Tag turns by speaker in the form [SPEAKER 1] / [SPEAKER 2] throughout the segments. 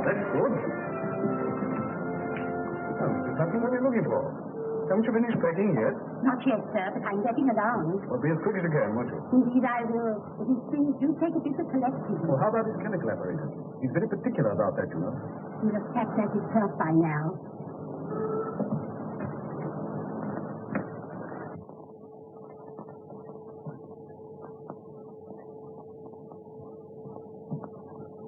[SPEAKER 1] That's good. Oh, there's nothing to be looking for. Haven't you finished packing yet?
[SPEAKER 2] Not yet, sir, but I'm getting along.
[SPEAKER 1] Well, be as quick as you can, won't you?
[SPEAKER 2] Indeed, I will. But these things do take a bit of collecting.
[SPEAKER 1] Well, how about his chemical apparatus? He's very particular about that, you know.
[SPEAKER 2] He'll have packed that himself by now.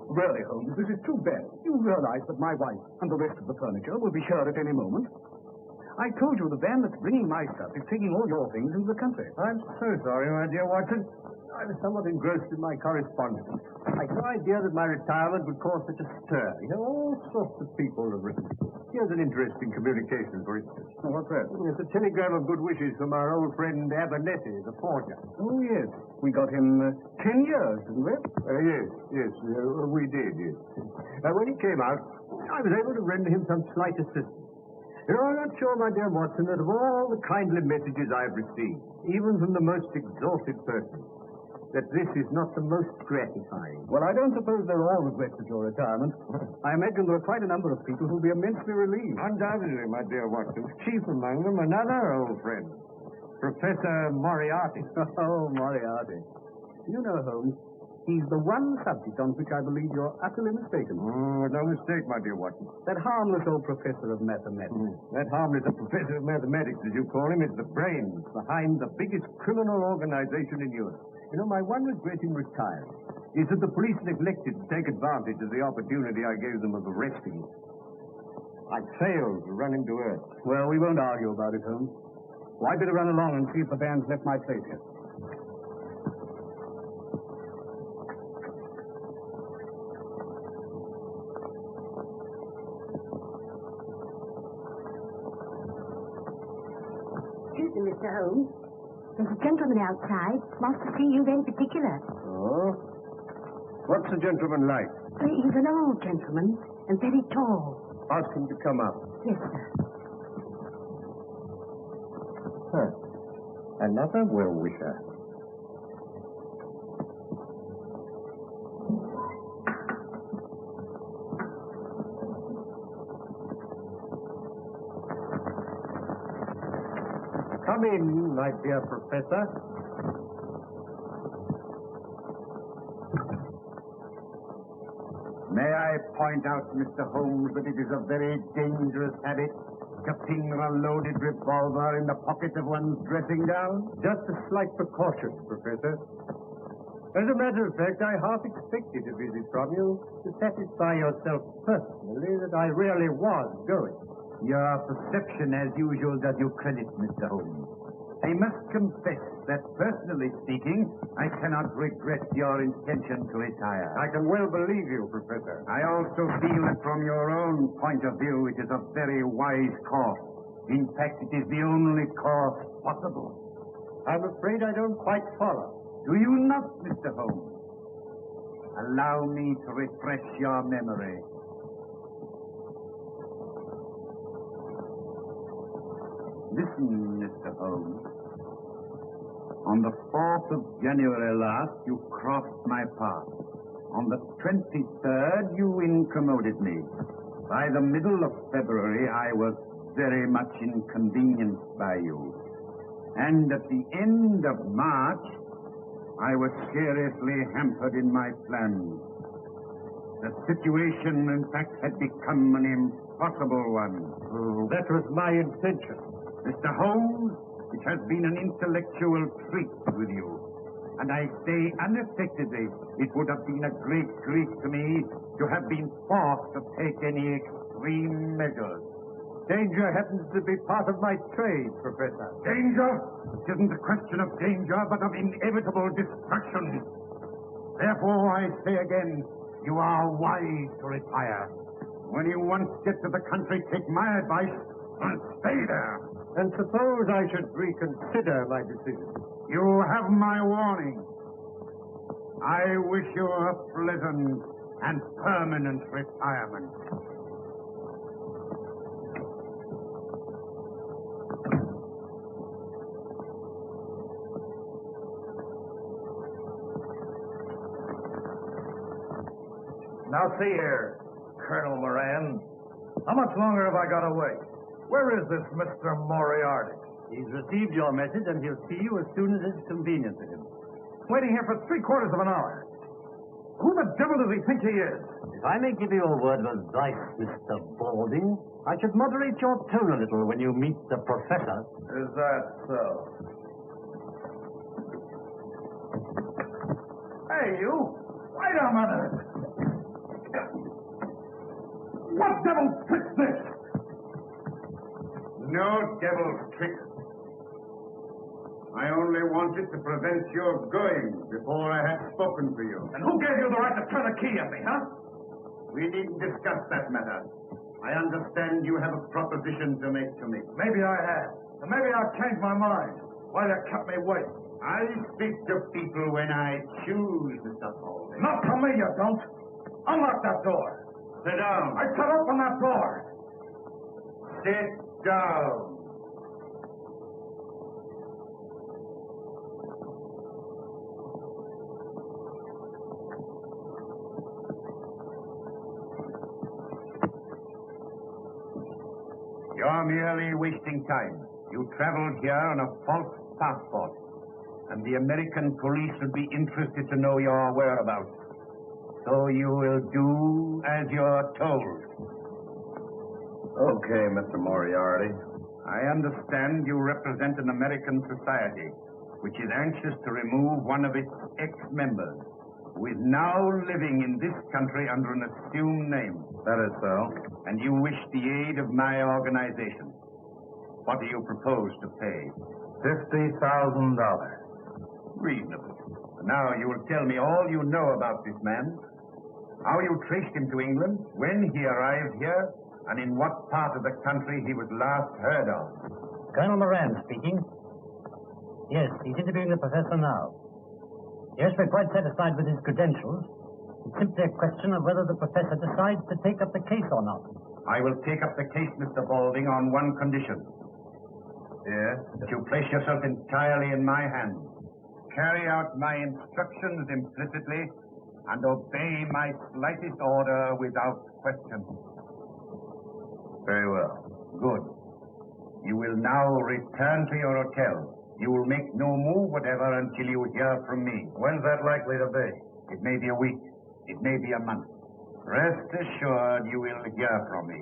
[SPEAKER 1] Really, Holmes, this is too bad. You realize that my wife and the rest of the furniture will be here at any moment. I told you the van that's bringing my stuff is taking all your things into the country.
[SPEAKER 3] I'm so sorry, my dear Watson. I was somewhat engrossed in my correspondence. I had no idea that my retirement would cause such a stir. You know, all sorts of people have written. Here's an interesting communication, for instance.
[SPEAKER 1] Oh, what's that?
[SPEAKER 3] It's a telegram of good wishes from our old friend Abernethy, the forger.
[SPEAKER 1] Oh, yes. We got him 10 years, didn't we?
[SPEAKER 3] Yes, we did, yes. When he came out, I was able to render him some slight assistance. You know, I'm not sure, my dear Watson, that of all the kindly messages I've received, even from the most exalted person, that this is not the most gratifying.
[SPEAKER 1] Well, I don't suppose there are all regrets at your retirement. I imagine there are quite a number of people who'll be immensely relieved.
[SPEAKER 3] Undoubtedly, my dear Watson. Chief among them, another old friend, Professor Moriarty.
[SPEAKER 1] Oh, Moriarty. You know, Holmes, he's the one subject on which I believe you're utterly mistaken.
[SPEAKER 3] No mistake, my dear Watson.
[SPEAKER 1] That harmless old professor of mathematics.
[SPEAKER 3] That harmless professor of mathematics, as you call him, is the brains behind the biggest criminal organization in Europe. You know, my one regret in retiring is that the police neglected to take advantage of the opportunity I gave them of arresting him. I failed to run him to earth.
[SPEAKER 1] Well, we won't argue about it, Holmes. Well, I'd better run along and see if the van's left my place yet.
[SPEAKER 2] Excuse me, Mr. Holmes. There's a gentleman outside. Wants to see you very particular.
[SPEAKER 3] Oh? What's the gentleman like?
[SPEAKER 2] He's an old gentleman and very tall.
[SPEAKER 3] Ask him to come up.
[SPEAKER 2] Yes, sir.
[SPEAKER 3] Another well-wisher. Come in, my dear Professor.
[SPEAKER 4] May I point out, Mr. Holmes, that it is a very dangerous habit, keeping a loaded revolver in the pocket of one's dressing gown?
[SPEAKER 3] Just a slight precaution, Professor. As a matter of fact, I half expected a visit from you to satisfy yourself personally that I really was going.
[SPEAKER 4] Your perception, as usual, does you credit, Mr. Holmes. I must confess that, personally speaking, I cannot regret your intention to retire.
[SPEAKER 3] I can well believe you, Professor.
[SPEAKER 4] I also feel that from your own point of view, it is a very wise course. In fact, it is the only course possible.
[SPEAKER 3] I'm afraid I don't quite follow.
[SPEAKER 4] Do you not, Mr. Holmes? Allow me to refresh your memory. Listen, Mr. Holmes. On the 4th of January last, you crossed my path. On the 23rd, you incommoded me. By the middle of February, I was very much inconvenienced by you. And at the end of March, I was seriously hampered in my plans. The situation, in fact, had become an impossible one.
[SPEAKER 3] That was my intention.
[SPEAKER 4] Mr. Holmes, it has been an intellectual treat with you. And I say unaffectedly, it would have been a great grief to me to have been forced to take any extreme measures.
[SPEAKER 3] Danger happens to be part of my trade, Professor.
[SPEAKER 4] Danger? It isn't a question of danger, but of inevitable destruction. Therefore, I say again, you are wise to retire. When you once get to the country, take my advice and stay there.
[SPEAKER 3] And suppose I should reconsider my decision?
[SPEAKER 4] You have my warning. I wish you a pleasant and permanent retirement.
[SPEAKER 3] Now see here.
[SPEAKER 5] Colonel Moran. How much longer have I got to wait? Where is this Mr. Moriarty?
[SPEAKER 6] He's received your message, and he'll see you as soon as it's convenient to him.
[SPEAKER 5] Waiting here for 3/4 of an hour. Who the devil does he think he is?
[SPEAKER 6] If I may give you a word of advice, Mr. Balding, I should moderate your tone a little when you meet the professor.
[SPEAKER 5] Is that so? Hey, you! Wait a minute! What devil's trick's this?
[SPEAKER 4] No devil's trick. I only wanted to prevent your going before I had spoken to you.
[SPEAKER 5] And who gave you the right to turn a key at me, huh?
[SPEAKER 4] We needn't discuss that matter. I understand you have a proposition to make to me.
[SPEAKER 5] Maybe I have. And maybe I've changed my mind. Why they kept me waiting.
[SPEAKER 4] I speak to people when I choose, Mr. Balding.
[SPEAKER 5] Not to me, you don't. Unlock that door.
[SPEAKER 4] Sit down.
[SPEAKER 5] I said open that door.
[SPEAKER 4] Sit down. You're merely wasting time. You traveled here on a false passport, and the American police would be interested to know your whereabouts. So you will do as you're told.
[SPEAKER 5] Okay, Mr. Moriarty.
[SPEAKER 4] I understand you represent an American society which is anxious to remove one of its ex-members, who is now living in this country under an assumed name.
[SPEAKER 5] That is so.
[SPEAKER 4] And you wish the aid of my organization. What do you propose to pay?
[SPEAKER 5] $50,000.
[SPEAKER 4] Reasonable. Now you will tell me all you know about this man, how you traced him to England, when he arrived here, and in what part of the country he was last heard of.
[SPEAKER 6] Colonel Moran speaking. Yes, he's interviewing the professor now. Yes, we're quite satisfied with his credentials. It's simply a question of whether the professor decides to take up the case or not.
[SPEAKER 4] I will take up the case, Mr. Balding, on one condition.
[SPEAKER 5] Yes?
[SPEAKER 4] That you place yourself entirely in my hands. Carry out my instructions implicitly and obey my slightest order without question.
[SPEAKER 5] Very well.
[SPEAKER 4] Good. You will now return to your hotel. You will make no move whatever until you hear from me.
[SPEAKER 5] When's that likely to be?
[SPEAKER 4] It may be a week. It may be a month. Rest assured you will hear from me.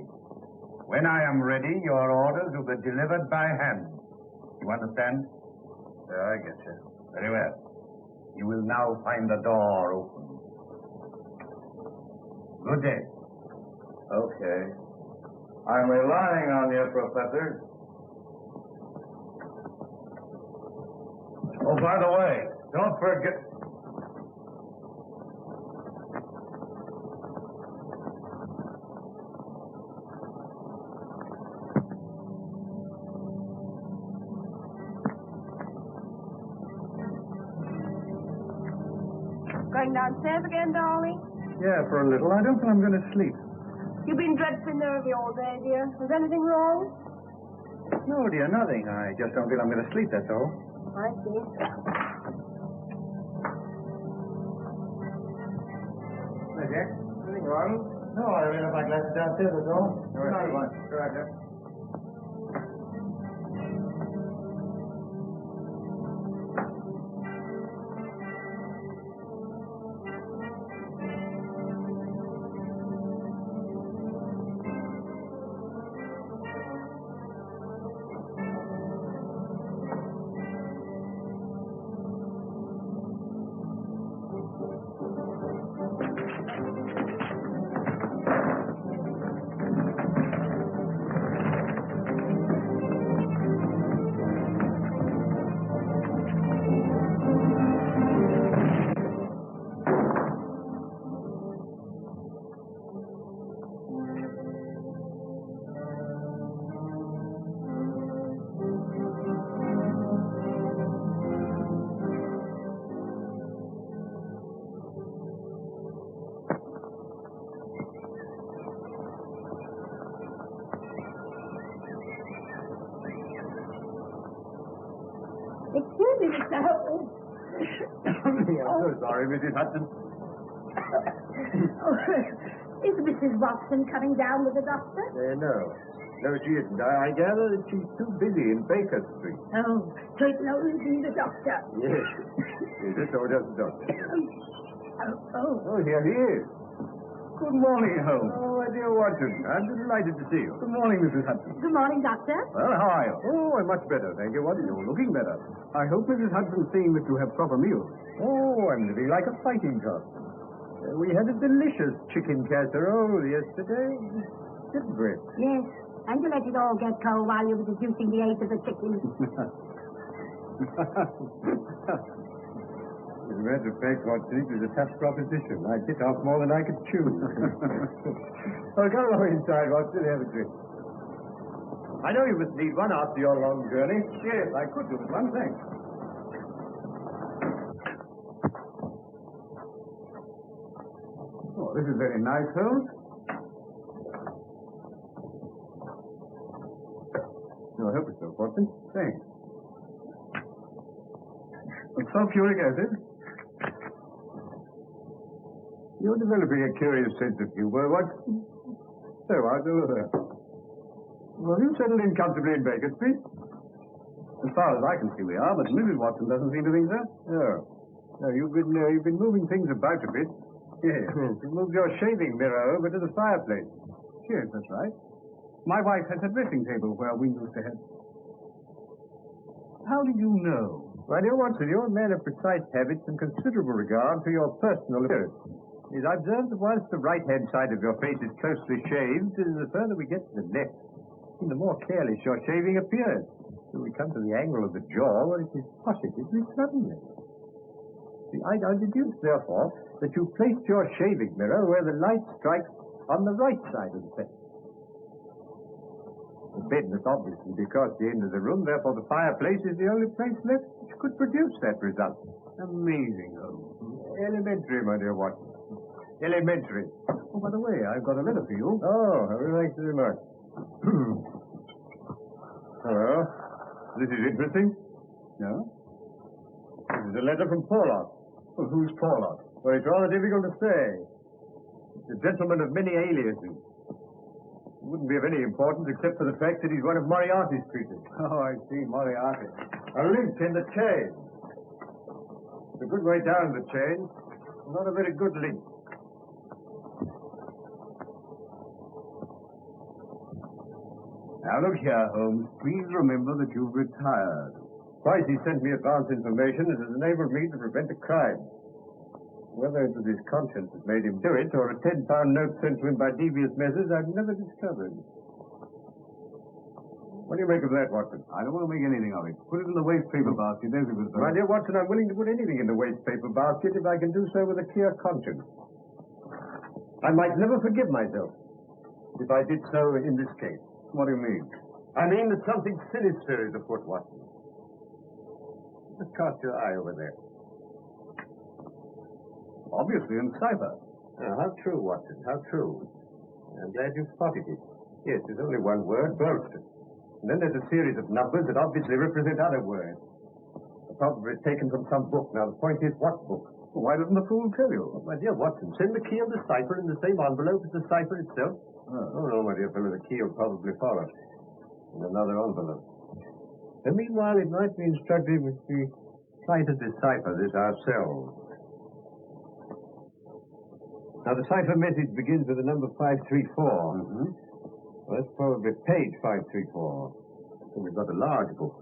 [SPEAKER 4] When I am ready, your orders will be delivered by hand. You understand?
[SPEAKER 5] Yeah, I get you.
[SPEAKER 4] Very well. You will now find the door open. Good day.
[SPEAKER 5] Okay. I'm relying on you, Professor. Oh, by the way, don't forget...
[SPEAKER 2] Going downstairs again, darling?
[SPEAKER 1] Yeah, for a little. I don't think I'm going to sleep.
[SPEAKER 2] You've been dreadfully nervy all day, dear. Was anything wrong?
[SPEAKER 1] No, dear, nothing. I just don't feel I'm going to sleep, that's all.
[SPEAKER 2] I see.
[SPEAKER 3] Hey, Jack. Anything wrong? No, I really left my glasses downstairs, that's all. All right, All right, Jack.
[SPEAKER 2] Excuse me, Mr. Holmes.
[SPEAKER 3] I'm so sorry, Mrs. Hudson.
[SPEAKER 2] Is Mrs. Watson coming down with the doctor?
[SPEAKER 3] No. No, she isn't. I gather that she's too busy in Baker Street.
[SPEAKER 2] Oh, so it'll only be the doctor.
[SPEAKER 3] Yes. Is it or just the doctor?
[SPEAKER 2] Oh.
[SPEAKER 3] Oh, here he is.
[SPEAKER 1] Good morning, Holmes.
[SPEAKER 3] Oh, my dear Watson. I'm delighted to see you.
[SPEAKER 1] Good morning, Mrs. Hudson.
[SPEAKER 2] Good morning, doctor.
[SPEAKER 1] Well, how are you?
[SPEAKER 3] Oh, I'm much better, thank you. Watson.
[SPEAKER 1] You're looking better. I hope Mrs. Hudson's seeing that you have proper meals.
[SPEAKER 3] Oh, I'm living like a fighting cock. We had a delicious chicken casserole yesterday, didn't we?
[SPEAKER 2] Yes, and you let it all get cold while you were deducing the age of the chicken.
[SPEAKER 3] As a matter of fact, Watson, it was a tough proposition. I bit off more than I could chew. Well, come along inside, Watson, have a drink. I know you must need one after your long journey.
[SPEAKER 1] Yes, I could do with one, thanks. Oh, this is very nice, Holmes.
[SPEAKER 3] No, help yourself, Watson.
[SPEAKER 1] Thanks. It's sulfuric acid.
[SPEAKER 3] You're developing a curious sense of humor, Watson. So, how's all that? Well, you settled in comfortably in Baker Street?
[SPEAKER 1] As far as I can see, we are, but Mrs. Watson doesn't seem to think so.
[SPEAKER 3] Oh. No, you've been moving things about a bit.
[SPEAKER 1] Yes.
[SPEAKER 3] You moved your shaving mirror over to the fireplace.
[SPEAKER 1] Yes, that's right. My wife has a dressing table where we used to have. How do you know?
[SPEAKER 3] My dear Watson, you're a man of precise habits and considerable regard for your personal appearance. It is observed that whilst the right-hand side of your face is closely shaved, the further we get to the left, the more careless your shaving appears. Till we come to the angle of the jaw, where it is positively slovenly. I deduce, therefore, that you placed your shaving mirror where the light strikes on the right side of the face. The bed must obviously be across the end of the room, therefore the fireplace is the only place left which could produce that result.
[SPEAKER 1] Amazing, Holmes.
[SPEAKER 3] Elementary, my dear Watson. Elementary.
[SPEAKER 1] Oh, by the way, I've got a letter for you.
[SPEAKER 3] Oh, thanks very much. Hello. This is interesting.
[SPEAKER 1] No?
[SPEAKER 3] This is a letter from Porlock.
[SPEAKER 1] Well, who's Porlock?
[SPEAKER 3] Well, it's rather difficult to say. It's a gentleman of many aliases. It wouldn't be of any importance except for the fact that he's one of Moriarty's creatures.
[SPEAKER 1] Oh, I see, Moriarty.
[SPEAKER 3] A link in the chain. It's a good way down the chain. Not a very good link.
[SPEAKER 1] Now, look here, Holmes. Please remember that you've retired.
[SPEAKER 3] Twice he sent me advance information that has enabled me to prevent a crime. Whether it was his conscience that made him do it, or a £10 note sent to him by devious measures, I've never discovered. What do you make of that, Watson?
[SPEAKER 1] I don't want to make anything of it. Put it in the waste paper basket, as it was done.
[SPEAKER 3] My dear Watson, I'm willing to put anything in the waste paper basket if I can do so with a clear conscience. I might never forgive myself if I did so in this case.
[SPEAKER 1] What do you mean?
[SPEAKER 3] I mean that something sinister is afoot, Watson. Just cast your eye over there.
[SPEAKER 1] Obviously in cipher.
[SPEAKER 3] How true, Watson, how true. I'm glad you spotted it. Yes, there's only one word, Bolston. And then there's a series of numbers that obviously represent other words. Probably taken from some book. Now, the point is, what book?
[SPEAKER 1] Well, why doesn't the fool tell you?
[SPEAKER 3] Oh, my dear Watson, send the key of the cipher in the same envelope as the cipher itself. Oh, no, my dear fellow, the key will probably follow in another envelope. And meanwhile, it might be instructive if we try to decipher this ourselves. Now, the cipher message begins with the number 534.
[SPEAKER 1] Mm-hmm.
[SPEAKER 3] Well, that's probably page 534. So we've got a large book.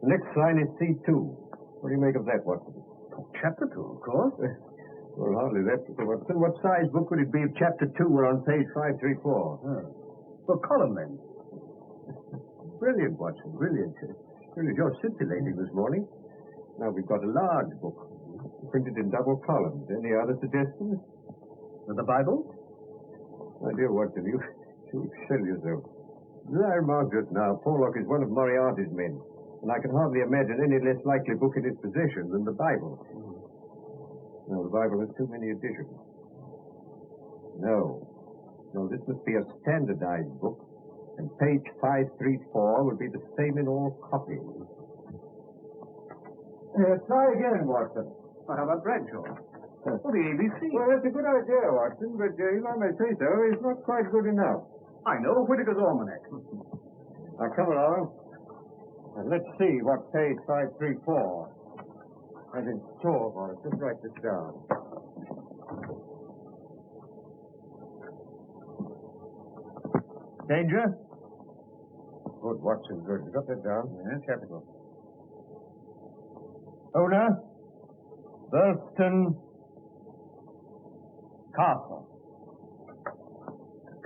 [SPEAKER 3] The next line is C2. What do you make of that, Watson?
[SPEAKER 1] Chapter 2, of course.
[SPEAKER 3] Well, hardly that, Mr. Watson. What size book would it be if Chapter 2 were on page 534?
[SPEAKER 1] Well, column length.
[SPEAKER 3] Brilliant, Watson, brilliant. Really, you're scintillating this morning. Now, we've got a large book, printed in double columns. Any other suggestions?
[SPEAKER 1] The Bible?
[SPEAKER 3] My dear Watson, you excel yourself. As I remarked just now, Porlock is one of Moriarty's men, and I can hardly imagine any less likely book in his possession than the Bible. No, the Bible has too many editions. No, this must be a standardized book, and page 534 will be the same in all copies. Try again, Watson.
[SPEAKER 1] Well, how about Bradshaw? Or the ABC.
[SPEAKER 3] Well, that's a good idea, Watson, but if I may say so, it's not quite good enough.
[SPEAKER 1] I know, Whitaker's Almanac.
[SPEAKER 3] Now, come along. And let's see what page 534 has in store for us. Just write this down. Danger? Good, Watson, good. You got that down?
[SPEAKER 1] Yes, capital.
[SPEAKER 3] Owner? Burlston Castle.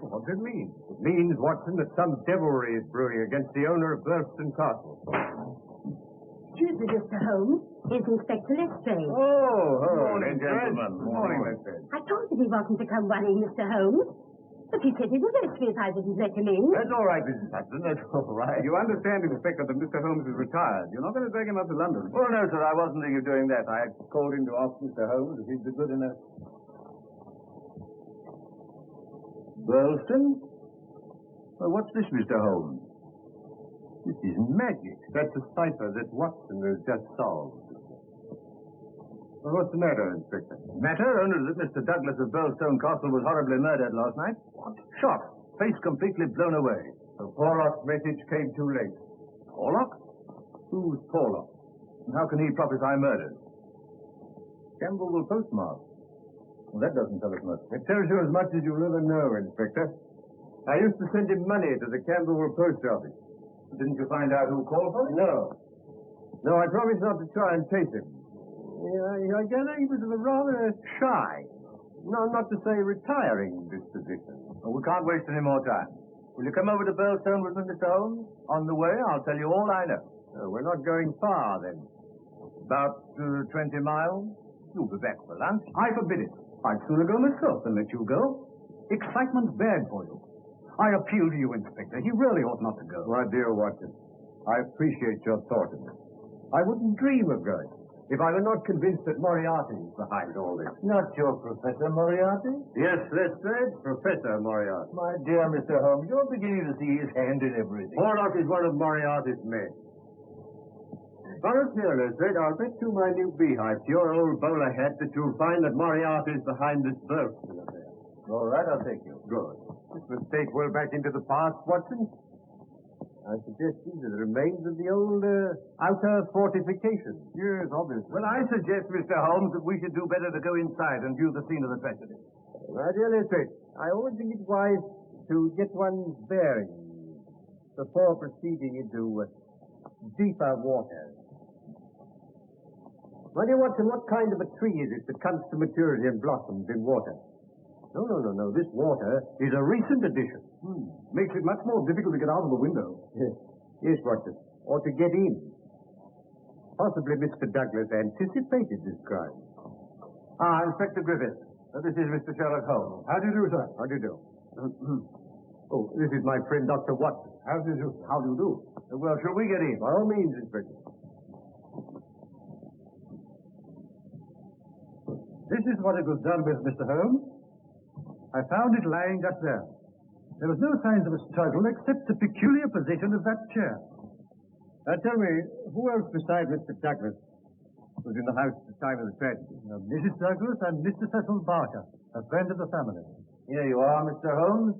[SPEAKER 1] What does it mean?
[SPEAKER 3] It means, Watson, that some devilry is brewing against the owner of Burlston Castle.
[SPEAKER 2] Excuse me, Mr. Holmes. Here's Inspector Lestrade.
[SPEAKER 3] Oh,
[SPEAKER 1] Morning,
[SPEAKER 3] Fred.
[SPEAKER 1] gentlemen. Morning, Lestrade.
[SPEAKER 2] I told him he wasn't to come worrying, Mr. Holmes. But he said he would arrest me if I didn't let him in.
[SPEAKER 3] That's all right, Mrs. Hudson. That's all right.
[SPEAKER 1] You understand, Inspector, that Mr. Holmes is retired. You're not going to drag him up to London.
[SPEAKER 3] Oh, no, sir. I wasn't thinking of doing that. I called him to ask Mr. Holmes if he'd be good enough. Burlston? Well, what's this, Mr. Holmes? This is magic. That's a cipher that Watson has just solved. Well, what's the matter, Inspector?
[SPEAKER 1] Matter only that Mr. Douglas of Burlstone Castle was horribly murdered last night. What? Shot. Face completely blown away.
[SPEAKER 3] The Porlock's message came too late.
[SPEAKER 1] Porlock? Who's Porlock? And how can he prophesy murder? Camberwell postmark. Well, that doesn't tell us much.
[SPEAKER 3] It tells you as much as you'll ever know, Inspector. I used to send him money to the Camberwell post office.
[SPEAKER 1] Didn't you find out who called for it?
[SPEAKER 3] No. No, I promised not to try and chase him. I gather he was of a rather shy, no, not to say retiring disposition.
[SPEAKER 1] Well, we can't waste any more time. Will you come over to Burlstone with me, Mr. Holmes? On the way, I'll tell you all I know.
[SPEAKER 3] We're not going far, then.
[SPEAKER 1] About 20 miles. You'll be back for lunch. I forbid it. I'd sooner go myself than let you go. Excitement's bad for you. I appeal to you, Inspector. He really ought not to go.
[SPEAKER 3] My dear Watson, I appreciate your thought of it. I wouldn't dream of going if I were not convinced that Moriarty is behind all this.
[SPEAKER 7] Not your Professor Moriarty?
[SPEAKER 3] Yes, Lestrade, Professor Moriarty.
[SPEAKER 7] My dear Mr. Holmes, you're beginning to see his hand in everything.
[SPEAKER 3] Porlock is one of Moriarty's men. Now, look here, Lestrade, I'll bet you my new beehive to your old bowler hat that you'll find that Moriarty is behind this Burlston affair.
[SPEAKER 7] All right, I'll take you.
[SPEAKER 3] Good. This mistake well back into the past, Watson. I suggest these are the remains of the old outer fortifications.
[SPEAKER 1] Yes, obviously. Well, I suggest, Mr. Holmes, that we should do better to go inside and view the scene of the tragedy.
[SPEAKER 3] My dear Lestrade, I always think it wise to get one's bearings before proceeding into deeper waters. My dear Watson, what kind of a tree is it that comes to maturity and blossoms in water? No. This water is a recent addition.
[SPEAKER 1] Makes it much more difficult to get out of the window.
[SPEAKER 3] Yes, Watson. Or to get in. Possibly Mr. Douglas anticipated this crime.
[SPEAKER 1] Inspector Griffith. This is Mr. Sherlock Holmes.
[SPEAKER 3] How do you do, sir? How do you do? Oh, this is my friend, Dr. Watson.
[SPEAKER 1] How do you do? How do you do? Well, shall we get in?
[SPEAKER 3] By all means, Inspector.
[SPEAKER 1] This is what it was done with, Mr. Holmes. I found it lying just there. There was no signs of a struggle except the peculiar position of that chair.
[SPEAKER 3] Tell me, who else besides Mr. Douglas was in the house at the time of the tragedy?
[SPEAKER 1] Mrs. Douglas and Mr. Cecil Barker, a friend of the family.
[SPEAKER 7] Here you are, Mr. Holmes.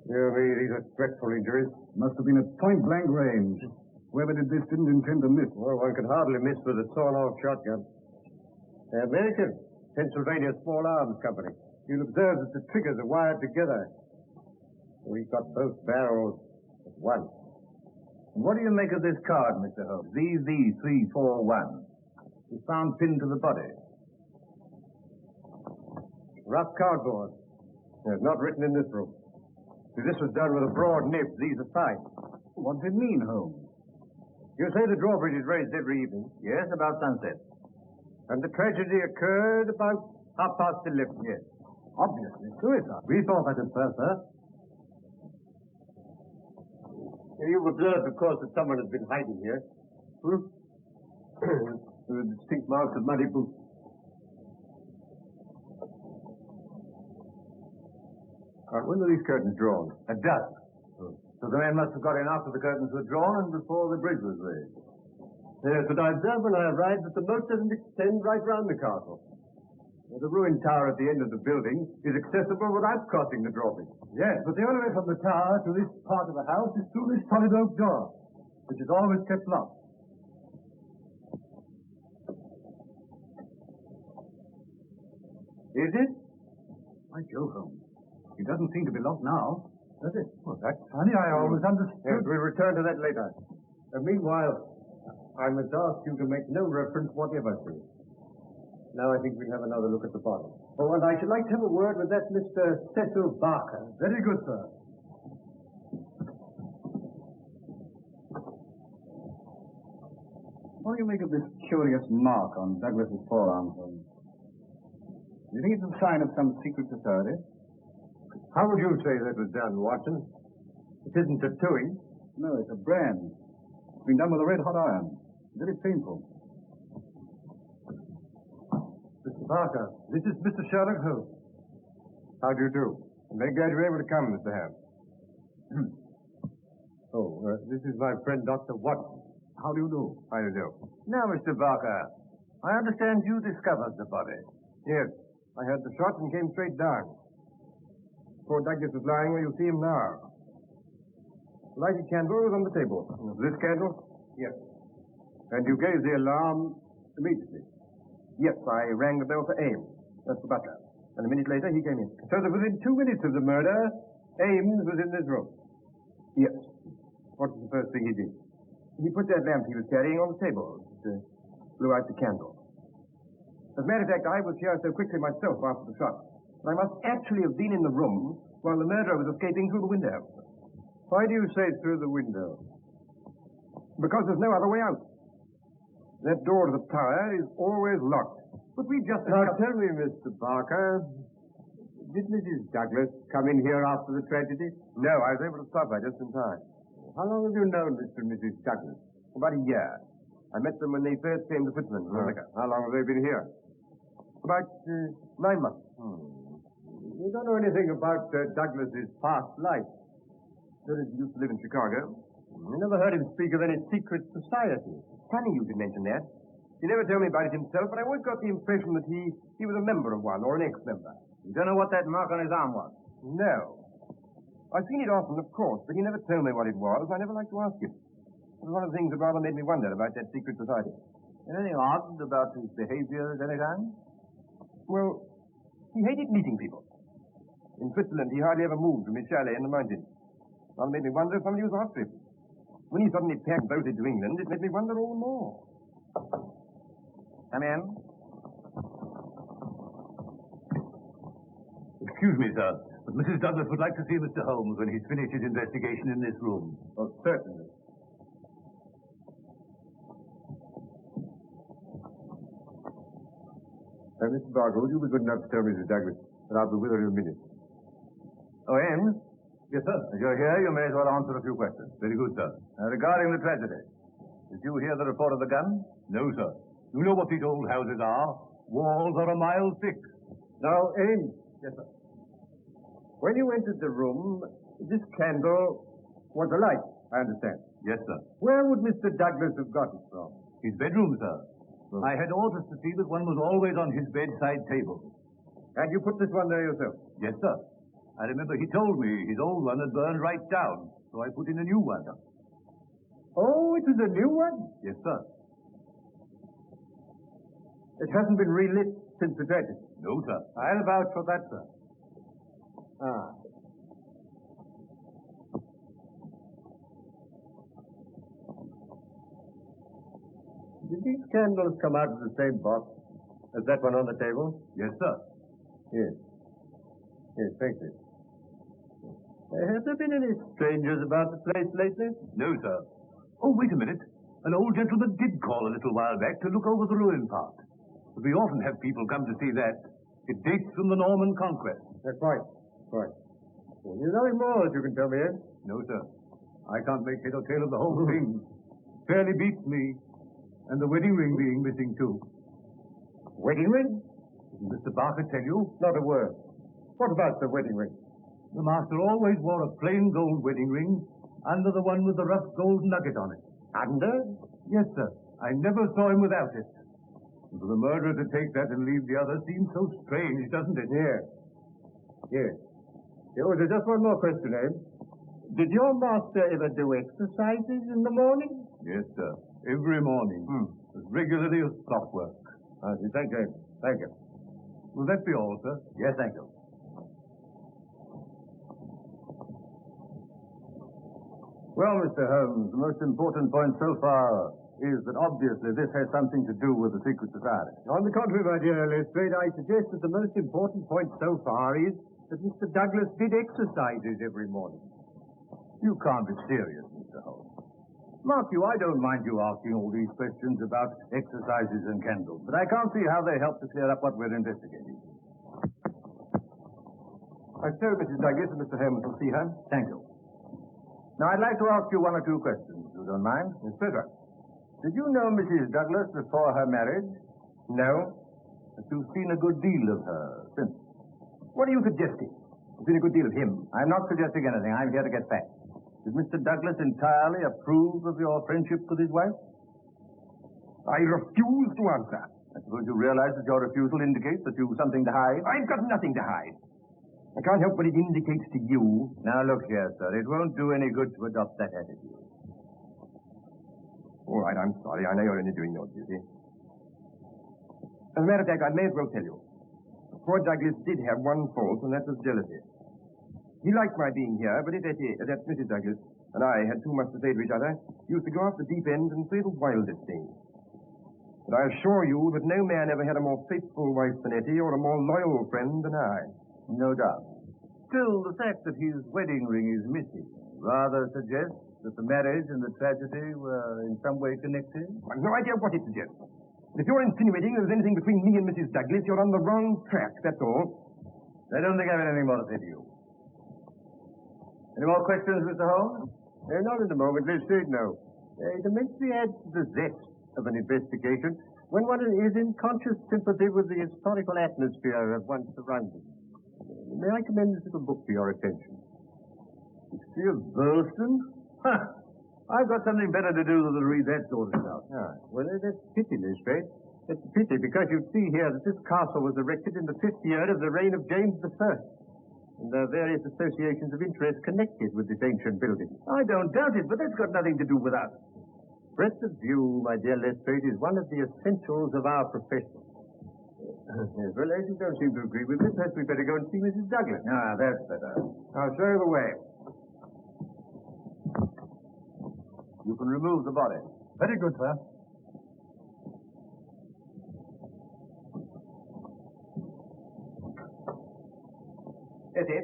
[SPEAKER 3] These are dreadful injuries.
[SPEAKER 1] Must have been at point-blank range. Whoever did this didn't intend to miss.
[SPEAKER 3] Well, one could hardly miss with a sawn-off shotgun. American, Pennsylvania Small Arms Company. You'll observe that the triggers are wired together. We got both barrels at once.
[SPEAKER 1] What do you make of this card, Mr. Holmes? ZZ341. It's found pinned to the body.
[SPEAKER 3] Rough cardboard. It's not written in this room. See, this was done with a broad nib. These are fine.
[SPEAKER 1] What does it mean, Holmes?
[SPEAKER 3] You say the drawbridge is raised every evening?
[SPEAKER 1] Yes, about sunset.
[SPEAKER 3] And the tragedy occurred about 11:30.
[SPEAKER 1] Yes. Obviously suicide. We thought that at first, sir.
[SPEAKER 3] You've observed, of course, that someone has been hiding here. There are distinct marks of muddy boots. When were these curtains drawn?
[SPEAKER 1] At dusk. So the men must have got in after the curtains were drawn and before the bridge was raised.
[SPEAKER 3] Yes, but I observed when I arrived that the moat doesn't extend right round the castle. The ruined tower at the end of the building is accessible without crossing the drawbridge.
[SPEAKER 5] Yes, but the only way from the tower to this part of the house is through this solid oak door, which is always kept locked.
[SPEAKER 3] Is it?
[SPEAKER 1] By Jove, Holmes. It doesn't seem to be locked now, does it?
[SPEAKER 5] Well, that's funny. I always understood.
[SPEAKER 3] Yes, we'll return to that later. Meanwhile, I must ask you to make no reference whatever to it. Now I think we'll have another look at the body. Oh, and I should like to have a word with that Mr. Cecil Barker.
[SPEAKER 5] Very good, sir.
[SPEAKER 1] What do you make of this curious mark on Douglas's forearm, Holmes? Do you think it's a sign of some secret society?
[SPEAKER 3] How would you say that was done, Watson? It isn't tattooing.
[SPEAKER 1] No, it's a brand. It's been done with a red-hot iron. Very painful.
[SPEAKER 3] Mr. Barker, this is Mr. Sherlock Holmes. How do you do? I'm very glad you're able to come, Mr. Ham. This is my friend, Dr. Watson.
[SPEAKER 1] How do you do?
[SPEAKER 3] How do you do?
[SPEAKER 5] Now, Mr. Barker, I understand you discovered the body.
[SPEAKER 3] Yes, I heard the shot and came straight down. Poor Douglas is lying where you see him now. The lighted candle was on the table. This candle? Yes. And you gave the alarm immediately? Yes, I rang the bell for Ames. That's the butler. And a minute later, he came in. So that within 2 minutes of the murder, Ames was in this room? Yes. What was the first thing he did? He put that lamp he was carrying on the table. It blew out the candle. As a matter of fact, I was here so quickly myself after the shot. I must actually have been in the room while the murderer was escaping through the window. Why do you say through the window? Because there's no other way out. That door to the tower is always locked. But we just... Now tell me, Mr. Barker, did Mrs. Douglas come in here after the tragedy? No, I was able to stop her just in time. How long have you known Mr. and Mrs. Douglas? About a year. I met them when they first came to Switzerland. How long have they been here? About 9 months. You don't know anything about Douglas's past life. He used to live in Chicago. I never heard him speak of any secret society. Funny you should mention that. He never told me about it himself, but I always got the impression that he was a member of one, or an ex-member.
[SPEAKER 5] You don't know what that mark on his arm was?
[SPEAKER 3] No. I've seen it often, of course, but he never told me what it was. I never liked to ask him. It was one of the things that rather made me wonder about that secret society.
[SPEAKER 5] Anything odd about his behavior at any time?
[SPEAKER 3] Well, he hated meeting people. In Switzerland, he hardly ever moved from his chalet in the mountains. Rather made me wonder if somebody was after him. When he suddenly packed both into England, it made me wonder all the more.
[SPEAKER 5] Come in.
[SPEAKER 8] Excuse me, sir, but Mrs. Douglas would like to see Mr. Holmes when he's finished his investigation in this room.
[SPEAKER 3] Oh, certainly. Mr. Barker, would you be good enough to tell Mrs. Douglas that I'll be with her in a minute?
[SPEAKER 5] Oh, Ames?
[SPEAKER 8] Yes, sir.
[SPEAKER 5] As you're here, you may as well answer a few questions.
[SPEAKER 8] Very good, sir.
[SPEAKER 5] Regarding the tragedy, did you hear the report of the gun?
[SPEAKER 8] No, sir. You know what these old houses are. Walls are a mile thick.
[SPEAKER 3] Now, Ames. Yes, sir. When you entered the room, this candle was alight, I understand.
[SPEAKER 8] Yes, sir.
[SPEAKER 3] Where would Mr. Douglas have got it from?
[SPEAKER 8] His bedroom, sir. I had orders to see that one was always on his bedside table.
[SPEAKER 3] And you put this one there yourself?
[SPEAKER 8] Yes, sir. I remember he told me his old one had burned right down, so I put in a new one.
[SPEAKER 3] Oh, it was a new one?
[SPEAKER 8] Yes, sir.
[SPEAKER 3] It hasn't been relit since the tragedy?
[SPEAKER 8] No, sir.
[SPEAKER 5] I'll vouch for that, sir.
[SPEAKER 3] Ah. Did these candles come out of the same box as that one on the table?
[SPEAKER 8] Yes, sir.
[SPEAKER 3] Yes. Yes, thank you. Have there been any strangers about the place lately?
[SPEAKER 8] No, sir. Oh, wait a minute. An old gentleman did call a little while back to look over the ruined part. We often have people come to see that. It dates from the Norman Conquest.
[SPEAKER 3] That's right. Right. Well, there's nothing more that you can tell me, Ed?
[SPEAKER 8] No, sir. I can't make head or tail of the whole thing. Fairly beats me. And the wedding ring being missing, too.
[SPEAKER 3] Wedding ring?
[SPEAKER 8] Didn't Mr. Barker tell you?
[SPEAKER 3] Not a word. What about the wedding ring?
[SPEAKER 8] The master always wore a plain gold wedding ring under the one with the rough gold nugget on it.
[SPEAKER 3] Under?
[SPEAKER 8] Yes, sir. I never saw him without it. And for the murderer to take that and leave the other seems so strange, doesn't it?
[SPEAKER 3] Yes. Yes. Oh, there's just one more question, Abe. Did your master ever do exercises in the morning?
[SPEAKER 8] Yes, sir. Every morning. As regularly as clockwork.
[SPEAKER 3] I see. Thank you, Abe. Thank you.
[SPEAKER 8] Will that be all, sir?
[SPEAKER 3] Yes, thank you.
[SPEAKER 1] Well, Mr. Holmes, the most important point so far is that obviously this has something to do with the secret society.
[SPEAKER 3] On the contrary, my dear Lestrade, I suggest that the most important point so far is that Mr. Douglas did exercises every morning.
[SPEAKER 1] You can't be serious, Mr. Holmes. Mark you, I don't mind you asking all these questions about exercises and candles, but I can't see how they help to clear up what we're investigating.
[SPEAKER 3] I told Mrs. Douglas and Mr. Holmes will see her.
[SPEAKER 1] Thank you. Now, I'd like to ask you one or two questions, if you don't mind.
[SPEAKER 3] Yes, pleasure.
[SPEAKER 1] Did you know Mrs. Douglas before her marriage?
[SPEAKER 3] No.
[SPEAKER 1] But you've seen a good deal of her since.
[SPEAKER 3] What are you suggesting? You've seen a good deal of him.
[SPEAKER 1] I'm not suggesting anything. I'm here to get facts. Did Mr. Douglas entirely approve of your friendship with his wife?
[SPEAKER 3] I refuse to answer.
[SPEAKER 1] I suppose you realize that your refusal indicates that you've something to hide?
[SPEAKER 3] I've got nothing to hide. I can't help what it indicates to you.
[SPEAKER 1] Now, look here, sir. It won't do any good to adopt that attitude.
[SPEAKER 3] All right, I'm sorry. I know you're only doing your duty. As a matter of fact, I may as well tell you. Poor Douglas did have one fault, and that was jealousy. He liked my being here, but if that's Mrs. Douglas, and I had too much to say to each other, he used to go off the deep end and say the wildest things. But I assure you that no man ever had a more faithful wife than Etty or a more loyal friend than I.
[SPEAKER 1] No doubt. Still, the fact that his wedding ring is missing rather suggests that the marriage and the tragedy were in some way connected.
[SPEAKER 3] I've no idea what it suggests. If you're insinuating there's anything between me and Mrs. Douglas, you're on the wrong track, that's all.
[SPEAKER 1] I don't think I've anything more to say to you. Any more questions, Mr. Holmes?
[SPEAKER 3] Not at the moment, let's say no. It immensely adds to the zest of an investigation when one is in conscious sympathy with the historical atmosphere of one's surroundings. May I commend this little book to your attention?
[SPEAKER 1] History of Burleston? Huh. I've got something better to do than to read that sort of stuff.
[SPEAKER 3] Well, that's pity, Lestrade. It's a pity because you see here that this castle was erected in the 5th year of the reign of James I. And there are various associations of interest connected with this ancient building.
[SPEAKER 1] I don't doubt it, but that's got nothing to do with us.
[SPEAKER 3] Breadth of view, my dear Lestrade, is one of the essentials of our profession. Yes, well, as you don't seem to agree with me, perhaps we'd better go and see Mrs. Douglas.
[SPEAKER 1] That's better.
[SPEAKER 3] I'll show you the way.
[SPEAKER 1] You can remove the body.
[SPEAKER 5] Very good, sir.
[SPEAKER 3] Etty.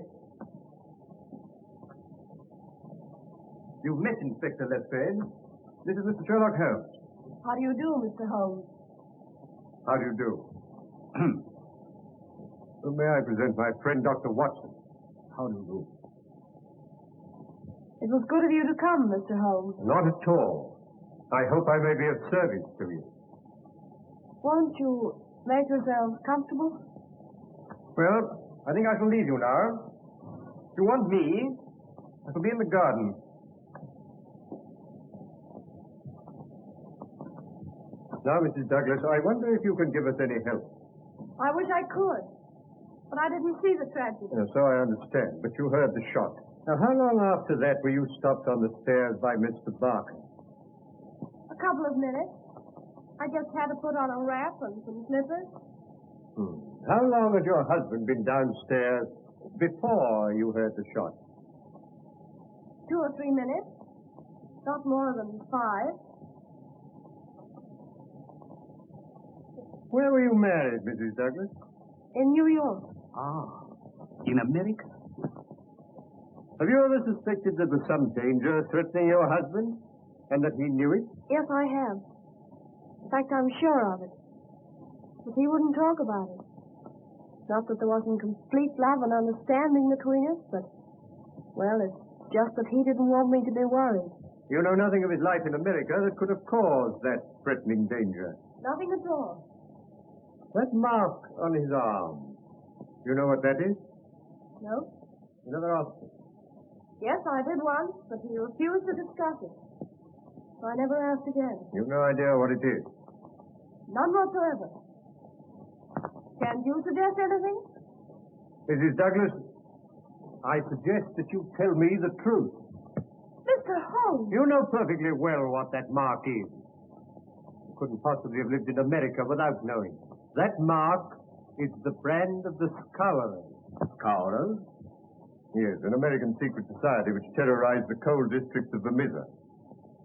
[SPEAKER 3] You've met Inspector Lestrade. This is Mr. Sherlock Holmes.
[SPEAKER 2] How do you do, Mr. Holmes?
[SPEAKER 3] How do you do? Well, may I present my friend, Dr. Watson?
[SPEAKER 1] How do you do?
[SPEAKER 2] It was good of you to come, Mr. Holmes.
[SPEAKER 3] Not at all. I hope I may be of service to you.
[SPEAKER 2] Won't you make yourselves comfortable?
[SPEAKER 3] Well, I think I shall leave you now. If you want me, I shall be in the garden. Now, Mrs. Douglas, I wonder if you can give us any help.
[SPEAKER 2] I wish I could, but I didn't see the tragedy.
[SPEAKER 3] So I understand, but you heard the shot. Now, how long after that were you stopped on the stairs by Mr. Barker?
[SPEAKER 2] A couple of minutes. I just had to put on a wrap and some slippers.
[SPEAKER 3] How long had your husband been downstairs before you heard the shot?
[SPEAKER 2] 2 or 3 minutes. Not more than 5.
[SPEAKER 3] Where were you married, Mrs. Douglas?
[SPEAKER 2] In New York.
[SPEAKER 1] In America?
[SPEAKER 3] Have you ever suspected there was some danger threatening your husband, and that he knew it?
[SPEAKER 2] Yes, I have. In fact, I'm sure of it. But he wouldn't talk about it. Not that there wasn't complete love and understanding between us, but, well, it's just that he didn't want me to be worried.
[SPEAKER 3] You know nothing of his life in America that could have caused that threatening danger.
[SPEAKER 2] Nothing at all.
[SPEAKER 3] That mark on his arm, you know what that is?
[SPEAKER 2] No?
[SPEAKER 3] You never asked him.
[SPEAKER 2] Yes, I did once, but he refused to discuss it. I never asked again.
[SPEAKER 3] You've no idea what it is.
[SPEAKER 2] None whatsoever. Can't you suggest anything?
[SPEAKER 3] Mrs. Douglas, I suggest that you tell me the truth.
[SPEAKER 2] Mr. Holmes!
[SPEAKER 3] You know perfectly well what that mark is. You couldn't possibly have lived in America without knowing. That mark is the brand of the Scowrers.
[SPEAKER 8] Scowrers?
[SPEAKER 3] Yes, an American secret society which terrorized the coal districts of Vermissa,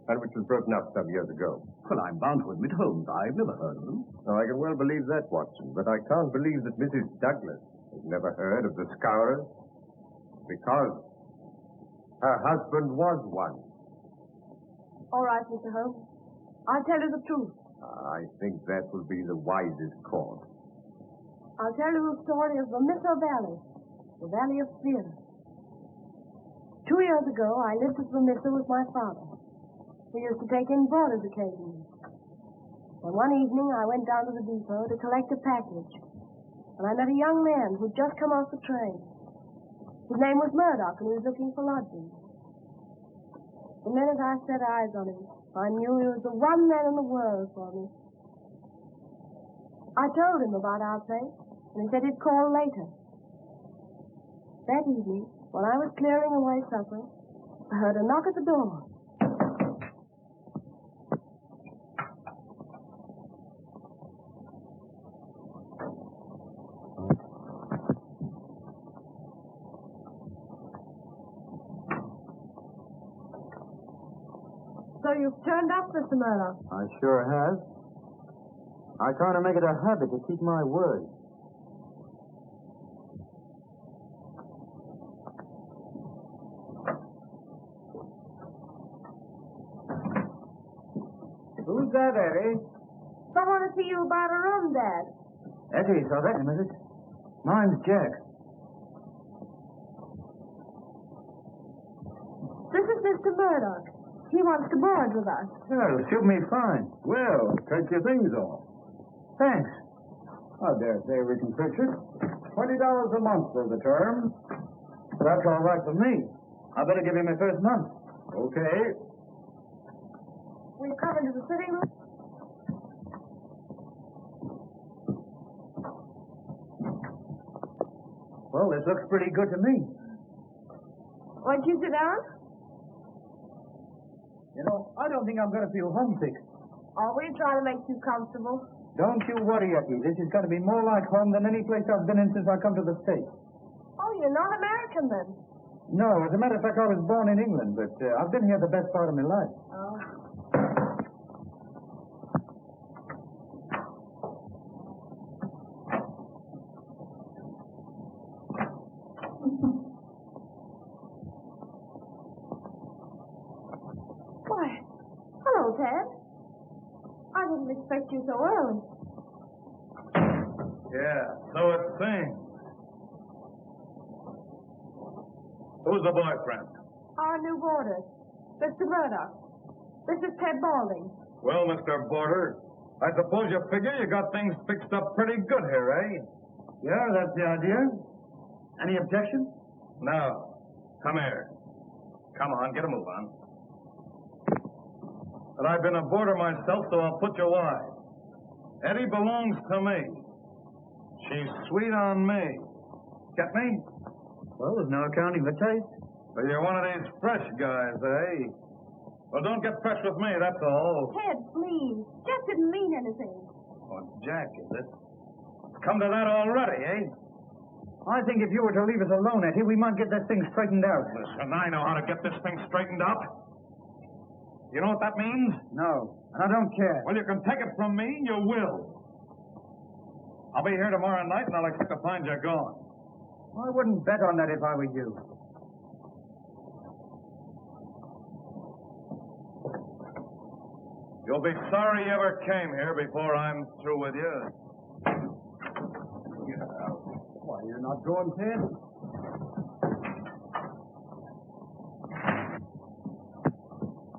[SPEAKER 3] and which was broken up some years ago.
[SPEAKER 8] Well, I'm bound to admit, Holmes, I've never heard of them.
[SPEAKER 3] Now, I can well believe that, Watson, but I can't believe that Mrs. Douglas has never heard of the Scowrers, because her husband was one.
[SPEAKER 2] All right, Mr. Holmes. I'll tell you the truth.
[SPEAKER 3] I think that will be the wisest course.
[SPEAKER 2] I'll tell you the story of Vermissa Valley, the Valley of Fear. 2 years ago, I lived at Vermissa with my father. We used to take in boarders occasionally. And one evening, I went down to the depot to collect a package. And I met a young man who'd just come off the train. His name was Murdoch, and he was looking for lodging. The minute I set eyes on him, I knew he was the one man in the world for me. I told him about our place, and he said he'd call later. That evening, when I was clearing away supper, I heard a knock at the door. So you've turned up, Mr. Murdoch.
[SPEAKER 9] I sure have. I try to make it a habit to keep my word.
[SPEAKER 3] Who's that, Eddie?
[SPEAKER 2] Someone to see you about a room, Dad.
[SPEAKER 9] Eddie, so that's him, is it? Mine's Jack.
[SPEAKER 2] This is Mr. Murdoch. He wants to board with us.
[SPEAKER 9] Well, suit me fine.
[SPEAKER 3] Well, take your things off.
[SPEAKER 9] Thanks.
[SPEAKER 3] I dare say we can fix it. $20 a month for the term.
[SPEAKER 9] That's all right for me. I better give him my first month.
[SPEAKER 3] Okay.
[SPEAKER 2] We've come into the sitting room.
[SPEAKER 9] Well, this looks pretty good to me.
[SPEAKER 2] Won't you sit down?
[SPEAKER 9] You know, I don't think I'm going to feel homesick.
[SPEAKER 2] Oh, we'll try to make you comfortable.
[SPEAKER 9] Don't you worry, Eddie. This is going to be more like home than any place I've been in since I come to the States.
[SPEAKER 2] Oh, you're not American then?
[SPEAKER 9] No, as a matter of fact, I was born in England, but I've been here the best part of my life.
[SPEAKER 2] Oh. Why, hello, Ted. I didn't expect you so early.
[SPEAKER 5] Yeah, so it seems. Who's the boyfriend?
[SPEAKER 2] Our new boarder, Mr. Murdoch. This is Ted Balding.
[SPEAKER 5] Well, Mr. Boarder, I suppose you figure you got things fixed up pretty good here, eh?
[SPEAKER 9] Yeah, that's the idea. Any objection?
[SPEAKER 5] No. Come here. Come on, get a move on. But I've been a boarder myself, so I'll put you wise. Eddie belongs to me. She's sweet on me. Get me?
[SPEAKER 9] Well, there's no accounting for taste.
[SPEAKER 5] So you're one of these fresh guys, eh? Well, don't get fresh with me, that's all.
[SPEAKER 2] Ted, please. Jack didn't mean anything.
[SPEAKER 5] Oh, Jack, is it? Come to that already, eh?
[SPEAKER 9] I think if you were to leave us alone, Eddie, we might get that thing straightened out.
[SPEAKER 5] Listen, I know how to get this thing straightened up. You know what that means?
[SPEAKER 9] No, and I don't care.
[SPEAKER 5] Well, you can take it from me, you will. I'll be here tomorrow night, and I'll expect to find you gone.
[SPEAKER 9] I wouldn't bet on that if I were you.
[SPEAKER 5] You'll be sorry you ever came here before I'm through with you.
[SPEAKER 3] Why, you're not going, Ted?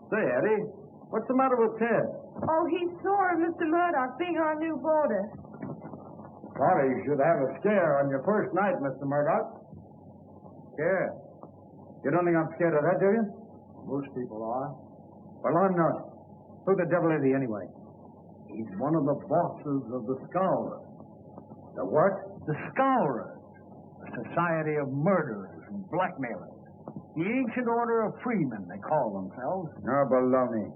[SPEAKER 3] Say, Eddie, what's the matter with Ted?
[SPEAKER 2] Oh, he's sore of Mr. Murdoch being our new boarder.
[SPEAKER 3] Sorry you should have a scare on your first night, Mr. Murdoch.
[SPEAKER 9] Scare? You don't think I'm scared of that, do you?
[SPEAKER 3] Most people are.
[SPEAKER 9] Well, I'm not. Who the devil is he, anyway?
[SPEAKER 1] He's one of the bosses of the Scowlers.
[SPEAKER 9] The what?
[SPEAKER 1] The Scowlers, a society of murderers and blackmailers. The ancient order of freemen, they call themselves.
[SPEAKER 9] No, baloney.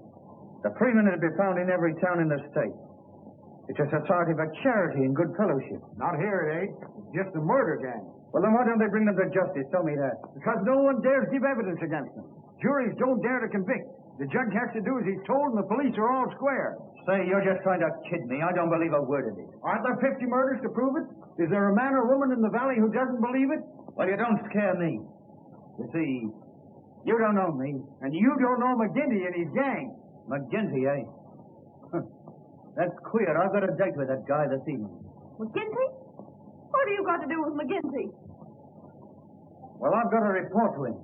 [SPEAKER 9] The freemen would be found in every town in the state. It's a society for charity and good fellowship.
[SPEAKER 1] Not here, it ain't. It's just a murder gang.
[SPEAKER 9] Well, then why don't they bring them to justice? Tell me that.
[SPEAKER 1] Because no one dares give evidence against them. Juries don't dare to convict. The judge has to do as he's told, and the police are all square.
[SPEAKER 9] Say, you're just trying to kid me. I don't believe a word of it.
[SPEAKER 1] Aren't there 50 murders to prove it? Is there a man or woman in the valley who doesn't believe it?
[SPEAKER 9] Well, you don't scare me. You see, you don't know me.
[SPEAKER 1] And you don't know McGinty and his gang.
[SPEAKER 9] McGinty, eh? That's queer. I've got a date with that guy this evening.
[SPEAKER 2] McGinty? What have you got to do with McGinty?
[SPEAKER 9] Well, I've got to report to him.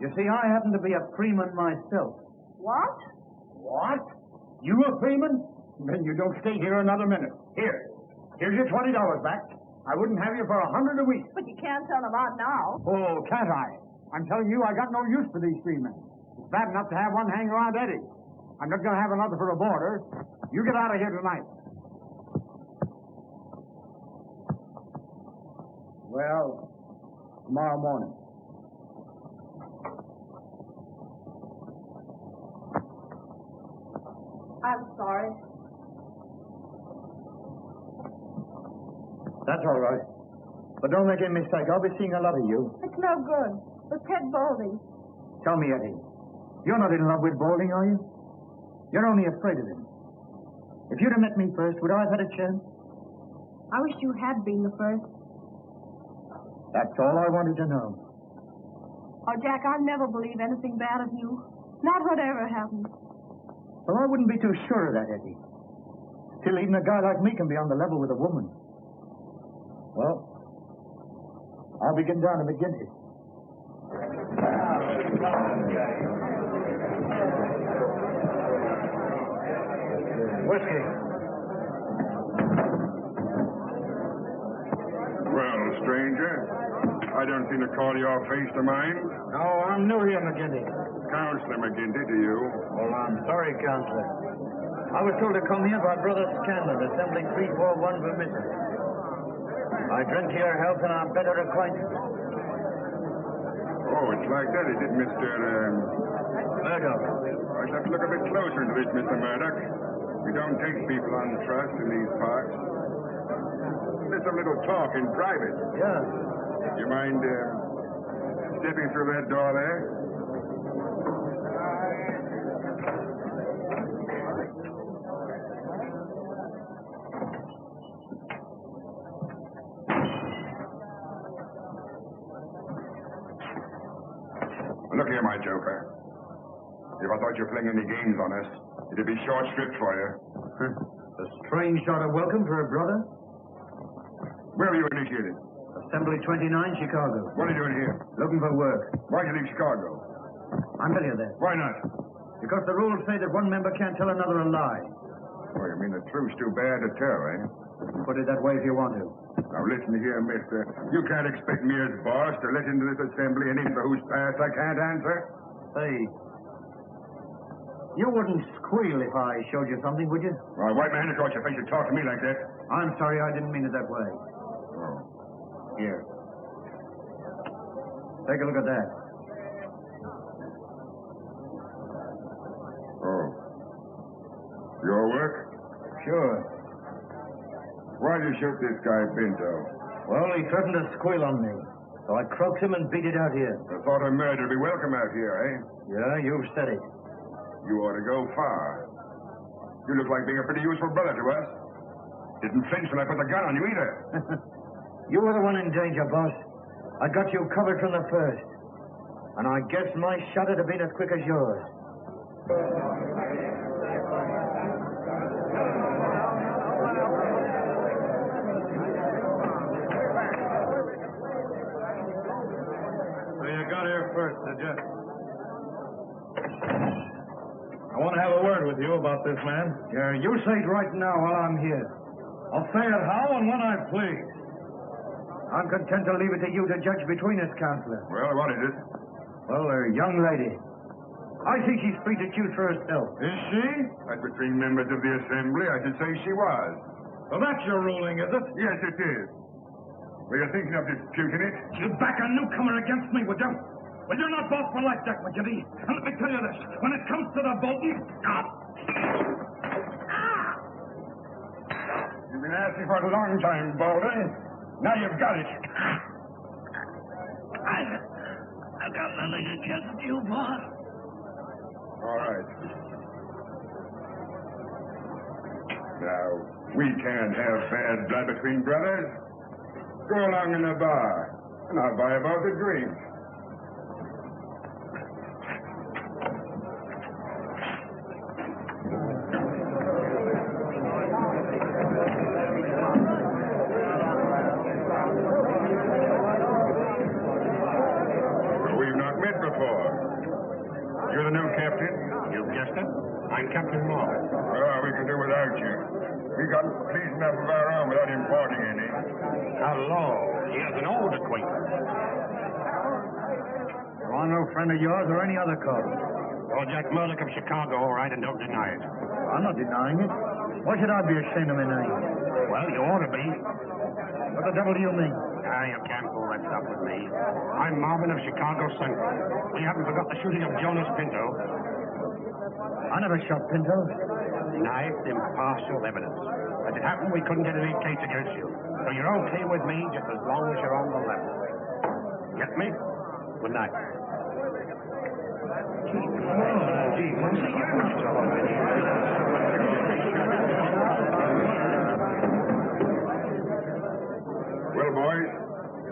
[SPEAKER 9] You see, I happen to be a freeman myself.
[SPEAKER 2] What?
[SPEAKER 1] What? You a freeman? Then you don't stay here another minute. Here's your $20 back. I wouldn't have you for $100 a week.
[SPEAKER 2] But you can't tell them out now.
[SPEAKER 1] Oh, can't I? I'm telling you, I got no use for these freemen. It's bad enough to have one hang around Eddie. I'm not going to have another for a boarder. You get out of here tonight.
[SPEAKER 9] Well, tomorrow morning.
[SPEAKER 2] I'm sorry.
[SPEAKER 9] That's all right. But don't make any mistake. I'll be seeing a lot of you.
[SPEAKER 2] It's no good. With Ted Boulding.
[SPEAKER 9] Tell me, Eddie. You're not in love with Boulding, are you? You're only afraid of him. If you'd have met me first, would I have had a chance?
[SPEAKER 2] I wish you had been the first.
[SPEAKER 9] That's all I wanted to know.
[SPEAKER 2] Oh, Jack, I'll never believe anything bad of you. Not whatever happens.
[SPEAKER 9] Well, I wouldn't be too sure of that, Eddie. Still, even a guy like me can be on the level with a woman. Well, I'll be getting down to McGinty.
[SPEAKER 3] Whiskey.
[SPEAKER 10] Well, stranger, I don't seem to call your face to mind.
[SPEAKER 9] No, I'm new here, McGinty.
[SPEAKER 10] Counselor McGinty to you.
[SPEAKER 9] Well, I'm sorry, Counselor. I was told to come here by Brother Scanlon, assembling 341 for Mrs. I drink to your health and I'm better acquainted.
[SPEAKER 10] Oh, it's like that, is it, Mr.
[SPEAKER 9] Murdoch.
[SPEAKER 10] I shall have to look a bit closer into this, Mr. Murdoch. We don't take people on trust in these parts. There's some little talk in private.
[SPEAKER 9] Yeah.
[SPEAKER 10] You mind stepping through that door there? Look here, my joker. If I thought you were playing any games on us, it'd be short shrift for you.
[SPEAKER 9] A strange sort of welcome for a brother.
[SPEAKER 10] Where were you initiated?
[SPEAKER 9] Assembly 29, Chicago.
[SPEAKER 10] What are you doing here?
[SPEAKER 9] Looking for work.
[SPEAKER 10] Why'd you leave Chicago?
[SPEAKER 9] I'll tell you that.
[SPEAKER 10] Why not?
[SPEAKER 9] Because the rules say that one member can't tell another a lie.
[SPEAKER 10] Oh, you mean the truth's too bad to tell, eh?
[SPEAKER 9] Put it that way if you want to.
[SPEAKER 10] Now listen here, mister. You can't expect me as boss to let into this assembly anything for whose past I can't answer.
[SPEAKER 9] Say, you wouldn't squeal if I showed you something, would you?
[SPEAKER 10] Well, wipe my hand across your face and talk to me like that.
[SPEAKER 9] I'm sorry, I didn't mean it that way.
[SPEAKER 10] Oh.
[SPEAKER 9] Here. Take a look at that.
[SPEAKER 10] Oh. Your work?
[SPEAKER 9] Sure.
[SPEAKER 10] Why'd you shoot this guy, Pinto?
[SPEAKER 9] Well, he threatened to squeal on me. So I croaked him and beat it out here.
[SPEAKER 10] The thought of murder would be welcome out here, eh?
[SPEAKER 9] Yeah, you've said it.
[SPEAKER 10] You ought to go far. You look like being a pretty useful brother to us. Didn't flinch when I put the gun on you either.
[SPEAKER 9] You were the one in danger, boss. I got you covered from the first. And I guess my shot would have been as quick as yours.
[SPEAKER 5] So you got here first, did you? I want to have a word with you about this man.
[SPEAKER 9] Yeah, you say it right now while I'm here.
[SPEAKER 5] I'll say it how and when I please.
[SPEAKER 9] I'm content to leave it to you to judge between us, Counselor.
[SPEAKER 10] Well, what is it?
[SPEAKER 9] Well, a young lady. I think she's free to choose for herself.
[SPEAKER 5] Is she?
[SPEAKER 10] As between members of the Assembly, I should say she was.
[SPEAKER 5] Well, that's your ruling, is it?
[SPEAKER 10] Yes, it is. Were you thinking of disputing it?
[SPEAKER 5] You'd back a newcomer against me, would you? Well, you're not boss for life, Jack McGinty. And let me tell you this. When it comes to the Bolton...
[SPEAKER 10] You've been asking for it a long time, Baldy. Now you've got it.
[SPEAKER 5] I've got nothing against you, boss.
[SPEAKER 10] All right. Now, we can't have bad blood between brothers. Go along in the bar, and I'll buy about the drink. We've not met before. You're the new captain?
[SPEAKER 3] You guessed it. I'm Captain Moore.
[SPEAKER 10] Well, we can do without you. We got fleas enough of our own without importing any.
[SPEAKER 3] Hello. Here's an old acquaintance.
[SPEAKER 9] Well, I'm no friend of yours or any other cause.
[SPEAKER 3] You're Jack Murdoch of Chicago, all right, and don't deny it.
[SPEAKER 9] I'm not denying it. Why should I be ashamed of my name?
[SPEAKER 3] Well, you ought to be.
[SPEAKER 9] What the devil do you mean?
[SPEAKER 3] You can't pull that stuff with me. I'm Marvin of Chicago Central. We haven't forgot the shooting of Jonas Pinto.
[SPEAKER 9] I never shot Pinto.
[SPEAKER 3] Nice, impartial evidence. As it happened, we couldn't get any case against you. So you're okay with me just as long as you're on the level. Get me? Good night.
[SPEAKER 10] Well, boys,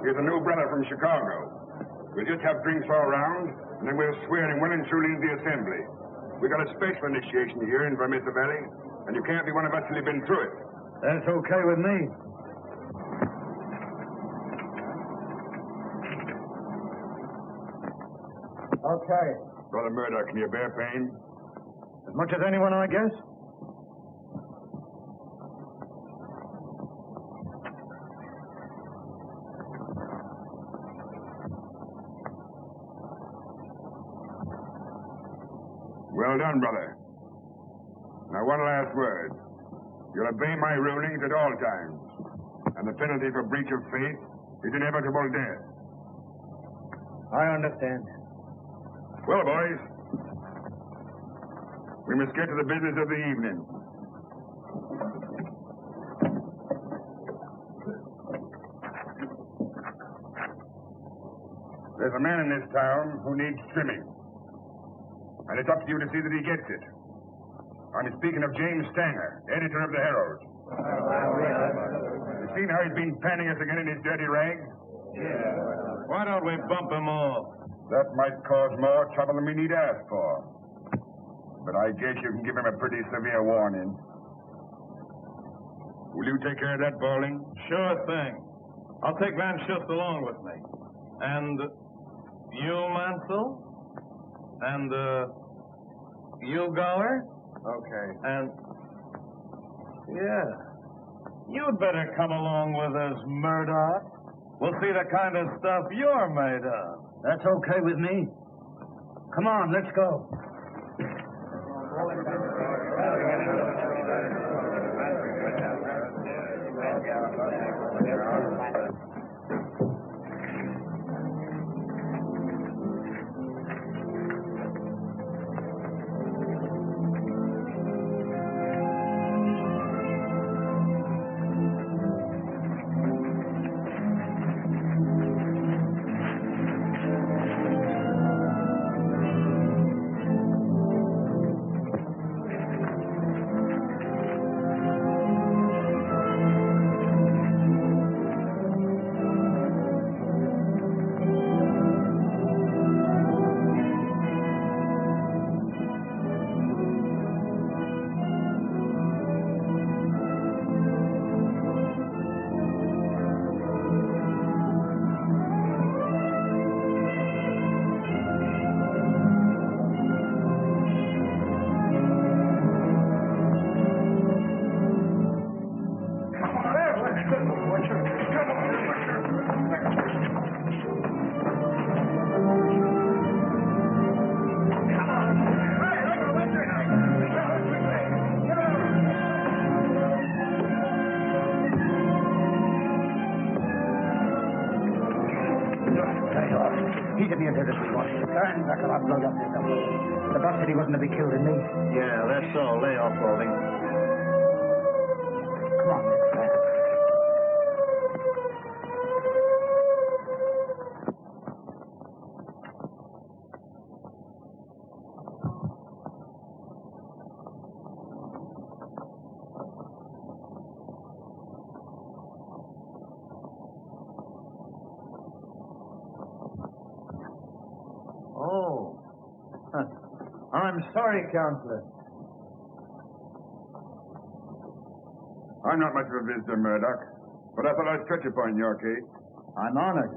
[SPEAKER 10] here's a new brother from Chicago. We'll just have drinks all round, and then we'll swear him well and truly into the Assembly. We got a special initiation here in Vermissa Valley, and you can't be one of us till you've been through it.
[SPEAKER 9] That's okay with me. Okay.
[SPEAKER 10] Brother Murdoch, can you bear pain?
[SPEAKER 9] As much as anyone, I guess.
[SPEAKER 10] Well done, brother. Now, one last word. You'll obey my rulings at all times, and the penalty for breach of faith is inevitable death.
[SPEAKER 9] I understand.
[SPEAKER 10] Well, boys, we must get to the business of the evening. There's a man in this town who needs trimming, and it's up to you to see that he gets it. I'm speaking of James Stanger, editor of the Herald. You seen how he's been panning us again in his dirty rags?
[SPEAKER 5] Yeah. Why don't we bump him off?
[SPEAKER 10] That might cause more trouble than we need ask for. But I guess you can give him a pretty severe warning. Will you take care of that, Balding?
[SPEAKER 5] Sure thing. I'll take Van Schuss along with me. And you, Mansell? And, you, Gower?
[SPEAKER 10] Okay.
[SPEAKER 5] And, yeah. You'd better come along with us, Murdoch. We'll see the kind of stuff you're made of.
[SPEAKER 9] That's okay with me. Come on, let's go. carry on. He didn't hear this we want. Turn back or I'll blow up this up. The boss said he wasn't to be killed in me.
[SPEAKER 7] Yeah, that's so. Lay off, Balding.
[SPEAKER 9] Come on, let's go.
[SPEAKER 7] Oh. I'm sorry, Counselor.
[SPEAKER 10] I'm not much of a visitor, Murdoch, but I thought I'd touch upon your case.
[SPEAKER 7] I'm honored.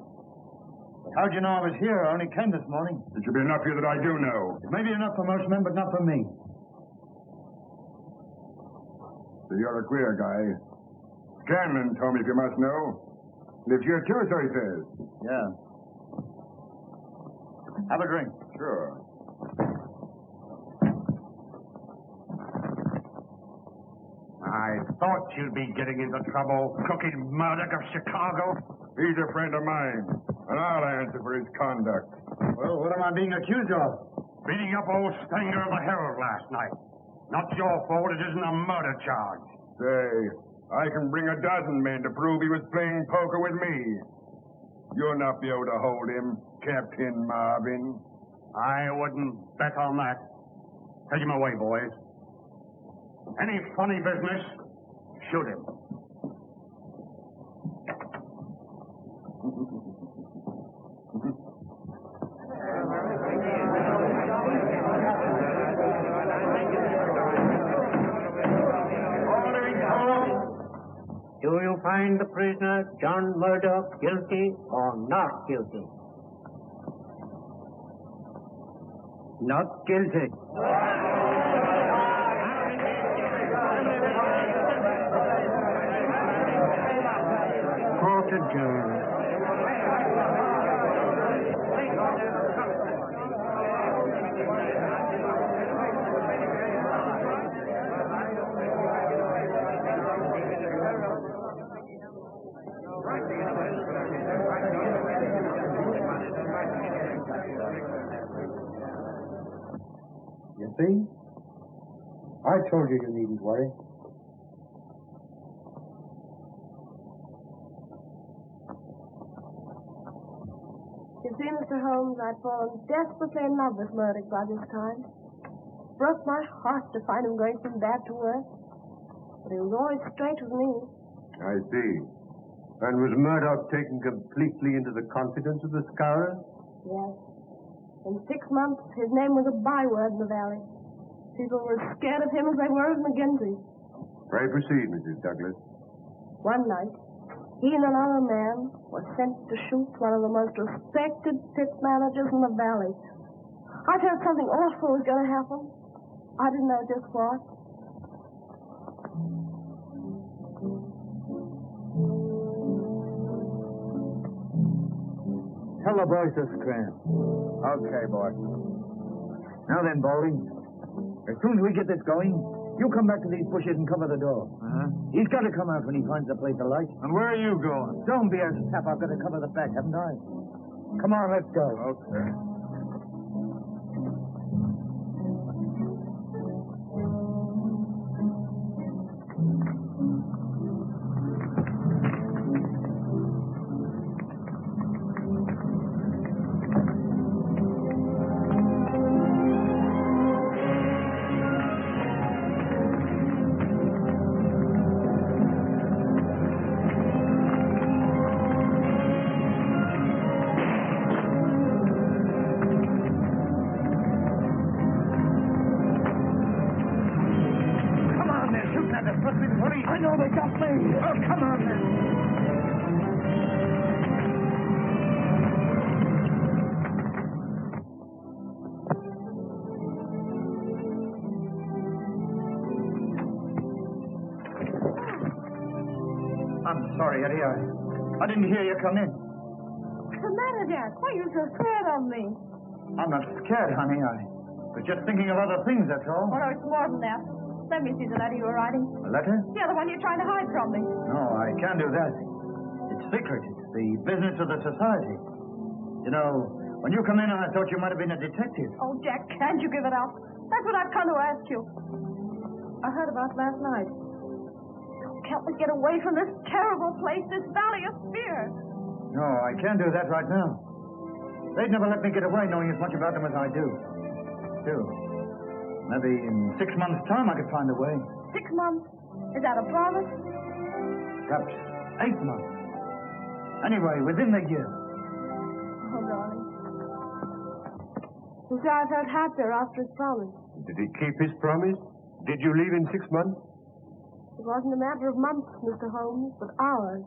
[SPEAKER 7] But how'd you know I was here? I only came this morning.
[SPEAKER 10] It should be enough here that I do know.
[SPEAKER 7] It may be enough for most men, but not for me.
[SPEAKER 10] So you're a queer guy. Scanlon told me, if you must know. Lives here too, so he says.
[SPEAKER 7] Yeah. Have a drink.
[SPEAKER 10] Sure.
[SPEAKER 4] I thought you'd be getting into trouble, cooking Murdoch of Chicago.
[SPEAKER 10] He's a friend of mine, and I'll answer for his conduct.
[SPEAKER 7] Well, what am I being accused of?
[SPEAKER 4] Beating up old Stanger of the Herald last night. Not your fault, it isn't a murder charge.
[SPEAKER 10] Say, I can bring a dozen men to prove he was playing poker with me. You'll not be able to hold him, Captain Marvin.
[SPEAKER 4] I wouldn't bet on that. Take him away, boys. Any funny business, shoot him.
[SPEAKER 11] Do you find the prisoner, John Murdoch, guilty or not guilty?
[SPEAKER 7] Not guilty.
[SPEAKER 11] Court adjourned.
[SPEAKER 9] You see? I told you needn't worry.
[SPEAKER 2] You see, Mr. Holmes, I'd fallen desperately in love with Murdoch by this time. Broke my heart to find him going from bad to worse. But he was always straight with me.
[SPEAKER 3] I see. And was Murdoch taken completely into the confidence of the Scourer?
[SPEAKER 2] Yes. In 6 months, his name was a byword in the valley. People were as scared of him as they were of McGinty.
[SPEAKER 3] Pray proceed, Mrs. Douglas.
[SPEAKER 2] One night, he and another man were sent to shoot one of the most respected pit managers in the valley. I felt something awful was going to happen. I didn't know just what.
[SPEAKER 7] Tell the boys to scram.
[SPEAKER 9] Okay, boy. Now then, Balding. As soon as we get this going, you come back to these bushes and cover the door.
[SPEAKER 7] Uh-huh.
[SPEAKER 9] He's got to come out when he finds the place alight.
[SPEAKER 7] And where are you going?
[SPEAKER 9] Don't be a sap. I've got to cover the back, haven't I? Come on, let's go.
[SPEAKER 7] Okay.
[SPEAKER 9] I know they got me. Oh, come on, then.
[SPEAKER 7] I'm sorry, Eddie. I didn't hear you come in.
[SPEAKER 2] What's the matter, Jack? Why are you so scared of me?
[SPEAKER 7] I'm not scared, honey. I was just thinking of other things, that's all.
[SPEAKER 2] Oh, no, it's more than that. Let me see the letter you were writing.
[SPEAKER 7] A letter?
[SPEAKER 2] Yeah, the one you're trying to hide from me.
[SPEAKER 7] No, I can't do that. It's secret. It's the business of the society.
[SPEAKER 9] You know, when you come in, I thought you might have been a detective.
[SPEAKER 2] Oh, Jack, can't you give it up? That's what I've come to ask you. I heard about last night. Can't we get away from this terrible place, this valley of fear?
[SPEAKER 9] No, I can't do that right now. They'd never let me get away knowing as much about them as I do. Still, maybe in 6 months' time I could find a way.
[SPEAKER 2] 6 months? Is that a promise?
[SPEAKER 9] Perhaps 8 months. Anyway, within the year.
[SPEAKER 2] Oh, darling. You see, I felt happier after his promise.
[SPEAKER 3] Did he keep his promise? Did you leave in 6 months?
[SPEAKER 2] It wasn't a matter of months, Mr. Holmes, but hours.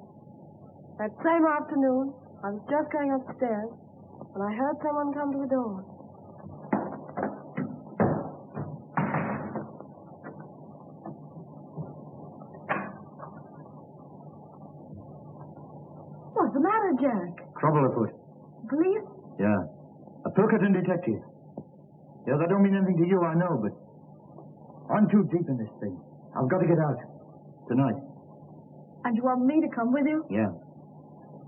[SPEAKER 2] That same afternoon, I was just going upstairs when I heard someone come to the door. What's the matter, Jack?
[SPEAKER 9] Trouble afoot.
[SPEAKER 2] Police?
[SPEAKER 9] Yeah. A Pilkington detective. Yeah, that don't mean anything to you, I know, but I'm too deep in this thing. I've got to get out. Tonight.
[SPEAKER 2] And you want me to come with you?
[SPEAKER 9] Yeah.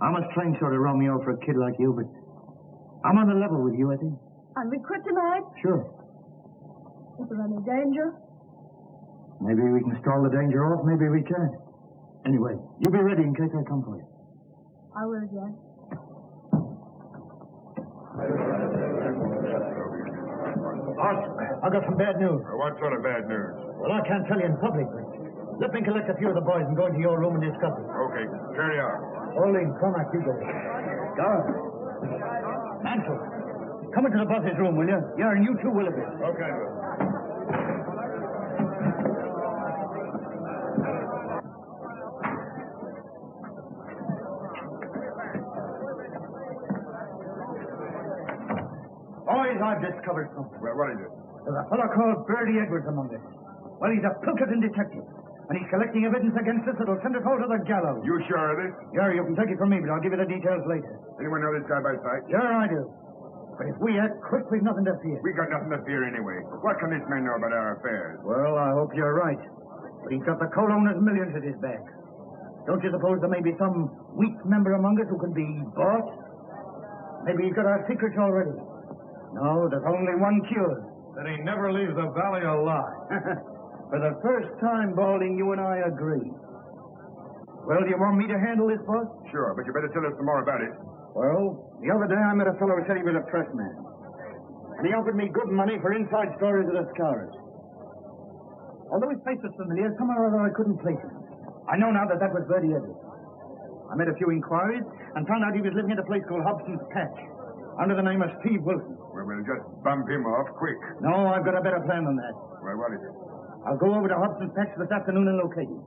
[SPEAKER 9] I'm a strange sort of Romeo for a kid like you, but I'm on the level with you, I think.
[SPEAKER 2] And we quit tonight?
[SPEAKER 9] Sure.
[SPEAKER 2] Is there any danger?
[SPEAKER 9] Maybe we can stall the danger off, maybe we can't. Anyway, you be ready in case I come for you.
[SPEAKER 2] I will, Jack.
[SPEAKER 9] Boss, I've got some bad news.
[SPEAKER 10] What sort of bad news?
[SPEAKER 9] Well, I can't tell you in public, but let me collect a few of the boys and go into your room and discuss it.
[SPEAKER 10] Okay, carry on.
[SPEAKER 9] Orlean, Cormac, you go. Guard. Mansell, come into the boss's room, will you? Yeah, and you too, Willoughby.
[SPEAKER 10] Okay.
[SPEAKER 9] Boys, I've discovered something.
[SPEAKER 10] Well, what is it?
[SPEAKER 9] There's a fellow called Bertie Edwards among us. Well, he's a Pilkington detective, and he's collecting evidence against us that'll send us all to the gallows.
[SPEAKER 10] You sure of this?
[SPEAKER 9] Yeah, you can take it from me, but I'll give you the details later.
[SPEAKER 10] Anyone know this guy by sight?
[SPEAKER 9] Sure, I do. But if we act quick, we've nothing to fear.
[SPEAKER 10] We got nothing to fear anyway. What can this man know about our affairs?
[SPEAKER 9] Well, I hope you're right. But he's got the co-owner's millions at his back. Don't you suppose there may be some weak member among us who can be bought? Maybe he's got our secrets already. No, there's only one cure.
[SPEAKER 5] That he never leaves the valley alive.
[SPEAKER 9] For the first time, Balding, you and I agree. Well, do you want me to handle this, boss?
[SPEAKER 10] Sure, but you better tell us some more about it.
[SPEAKER 9] Well, the other day I met a fellow who said he was a press man. And he offered me good money for inside stories of the Scars. Although his face was familiar, somehow or other I couldn't place him. I know now that was Bertie Edwards. I made a few inquiries and found out he was living at a place called Hobson's Patch, under the name of Steve Wilson.
[SPEAKER 10] Well, we'll just bump him off quick.
[SPEAKER 9] No, I've got a better plan than that.
[SPEAKER 10] Well, what is it?
[SPEAKER 9] I'll go over to Hobson's Patch this afternoon and locate him.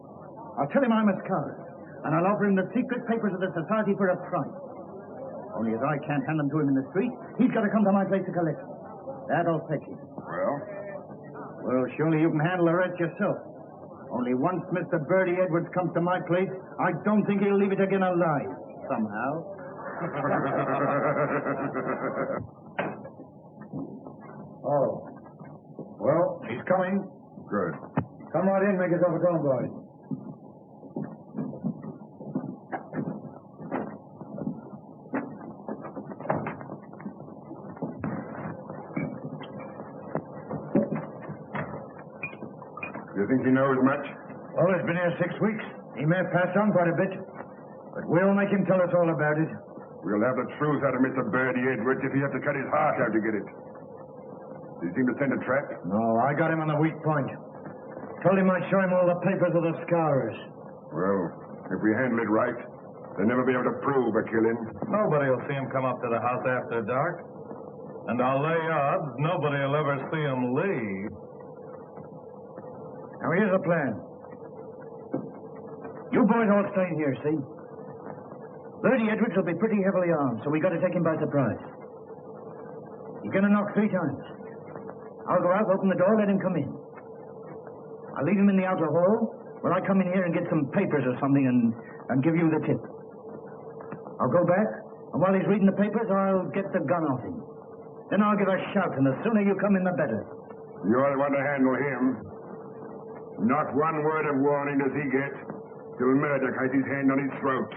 [SPEAKER 9] I'll tell him I'm a scholar, and I'll offer him the secret papers of the society for a price. Only as I can't hand them to him in the street, he's got to come to my place to collect them. That'll fetch him.
[SPEAKER 10] Well?
[SPEAKER 9] Well, surely you can handle the rest yourself. Only once Mr. Bertie Edwards comes to my place, I don't think he'll leave it again alive, somehow. Oh. Well, he's coming.
[SPEAKER 10] Good.
[SPEAKER 9] Come right in, make yourself at home, boys.
[SPEAKER 10] You think he knows much?
[SPEAKER 9] Well, he's been here 6 weeks. He may have passed on quite a bit. But we'll make him tell us all about it.
[SPEAKER 10] We'll have the truth out of Mr. Bertie Edwards if he has to cut his heart out to get it. Did he seem to send a trap?
[SPEAKER 9] No, I got him on the weak point. Told him I'd show him all the papers of the Scourers.
[SPEAKER 10] Well, if we handle it right, they'll never be able to prove a killing.
[SPEAKER 5] Nobody will see him come up to the house after dark. And I'll lay odds nobody will ever see him leave.
[SPEAKER 9] Now, here's the plan. You boys all stay here, see? Bertie Edwards will be pretty heavily armed, so we got to take him by surprise. He's going to knock 3 times. I'll go out, open the door, let him come in. I'll leave him in the outer hall, where I come in here and get some papers or something and give you the tip. I'll go back, and while he's reading the papers, I'll get the gun off him. Then I'll give a shout, and the sooner you come in, the better.
[SPEAKER 10] You're the one to handle him. Not one word of warning does he get till Murdoch has his hand on his throat.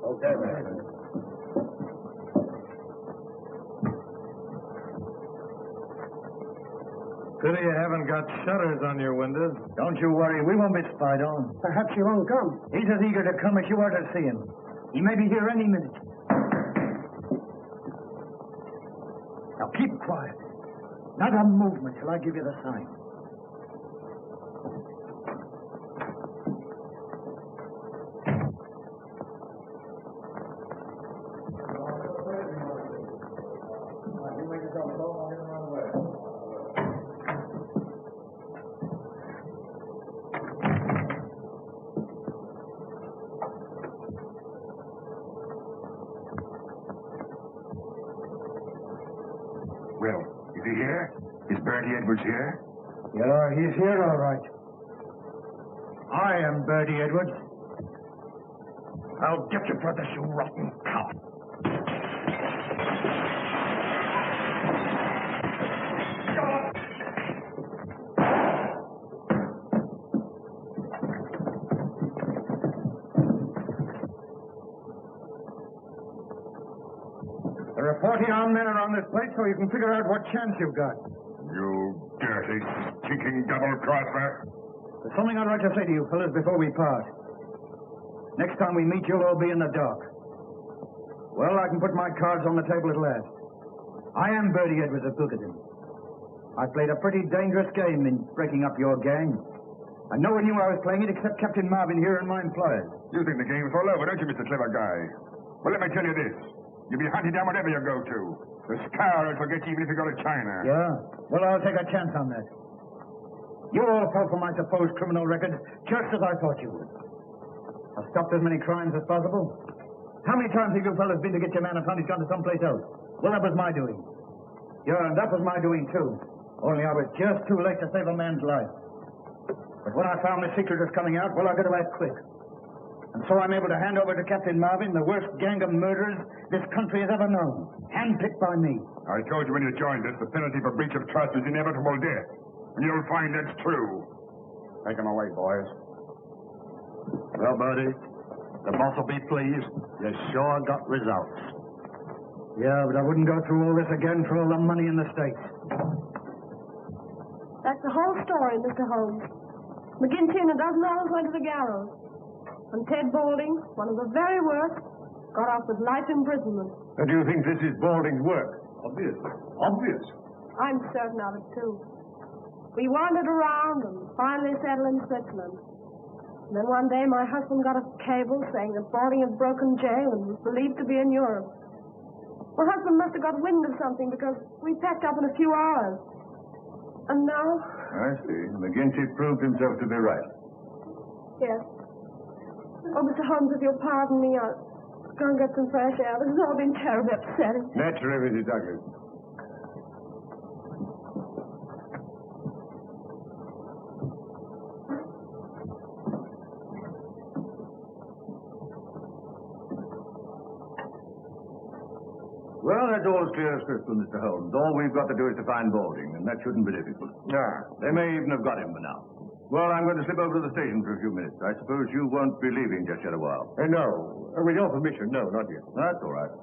[SPEAKER 9] Okay, man.
[SPEAKER 5] Pity you haven't got shutters on your windows.
[SPEAKER 9] Don't you worry, we won't be spied on.
[SPEAKER 11] Perhaps he won't come.
[SPEAKER 9] He's as eager to come as you are to see him. He may be here any minute. Now keep quiet. Not a movement till I give you the sign.
[SPEAKER 10] Well, is he here? Is Bertie Edwards here?
[SPEAKER 9] Yeah, he's here all right. I am Bertie Edwards. I'll get you for this, you rotten cow. There are 40 armed men around this place, so you can figure out what chance you've got.
[SPEAKER 10] You dirty, stinking double-crosser.
[SPEAKER 9] There's something I'd like to say to you fellas before we part. Next time we meet, you'll all be in the dark. Well, I can put my cards on the table at last. I am Bertie Edwards of Bookerton. I played a pretty dangerous game in breaking up your gang. And no one knew I was playing it except Captain Marvin here and my employers.
[SPEAKER 10] You think the game's all over, don't you, Mr. Clever Guy? Well, let me tell you this. You'll be hunted down whatever you go to. The scourge will get you even if you go to China.
[SPEAKER 9] Yeah? Well, I'll take a chance on that. You all fell for my supposed criminal record, just as I thought you would. I've stopped as many crimes as possible. How many times have you fellas been to get your man and found he's gone to someplace else? Well, that was my doing. Yeah, and that was my doing, too. Only I was just too late to save a man's life. But when I found the secret was coming out, well, I got to act quick. And so I'm able to hand over to Captain Marvin the worst gang of murderers this country has ever known. Handpicked by me.
[SPEAKER 10] I told you when you joined us, the penalty for breach of trust is inevitable death. And you'll find that's true. Take him away, boys.
[SPEAKER 8] Well, Bertie, the boss will be pleased. You sure got results.
[SPEAKER 9] Yeah, but I wouldn't go through all this again for all the money in the States.
[SPEAKER 2] That's the whole story, Mr. Holmes. McGinty and a dozen others went to the gallows. And Ted Balding, one of the very worst, got off with life imprisonment.
[SPEAKER 3] And do you think this is Balding's work?
[SPEAKER 8] Obviously. Obvious.
[SPEAKER 2] I'm certain of it, too. We wandered around and finally settled in Switzerland. And then one day my husband got a cable saying that Balding had broken jail and was believed to be in Europe. My husband must have got wind of something because we packed up in a few hours. And now...
[SPEAKER 8] I see. McGinty proved himself to be right.
[SPEAKER 2] Yes. Oh, Mr. Holmes, if you'll pardon me, I'll go and get some fresh air. This has all been terribly upsetting.
[SPEAKER 3] Naturally, Mrs. Douglas.
[SPEAKER 8] Well, that's all as clear as crystal, Mr. Holmes. All we've got to do is to find Balding, and that shouldn't be difficult.
[SPEAKER 3] Ah.
[SPEAKER 8] They may even have got him by now. Well, I'm going to slip over to the station for a few minutes. I suppose you won't be leaving just yet a while.
[SPEAKER 3] No. With your permission, no, not yet.
[SPEAKER 8] That's all right.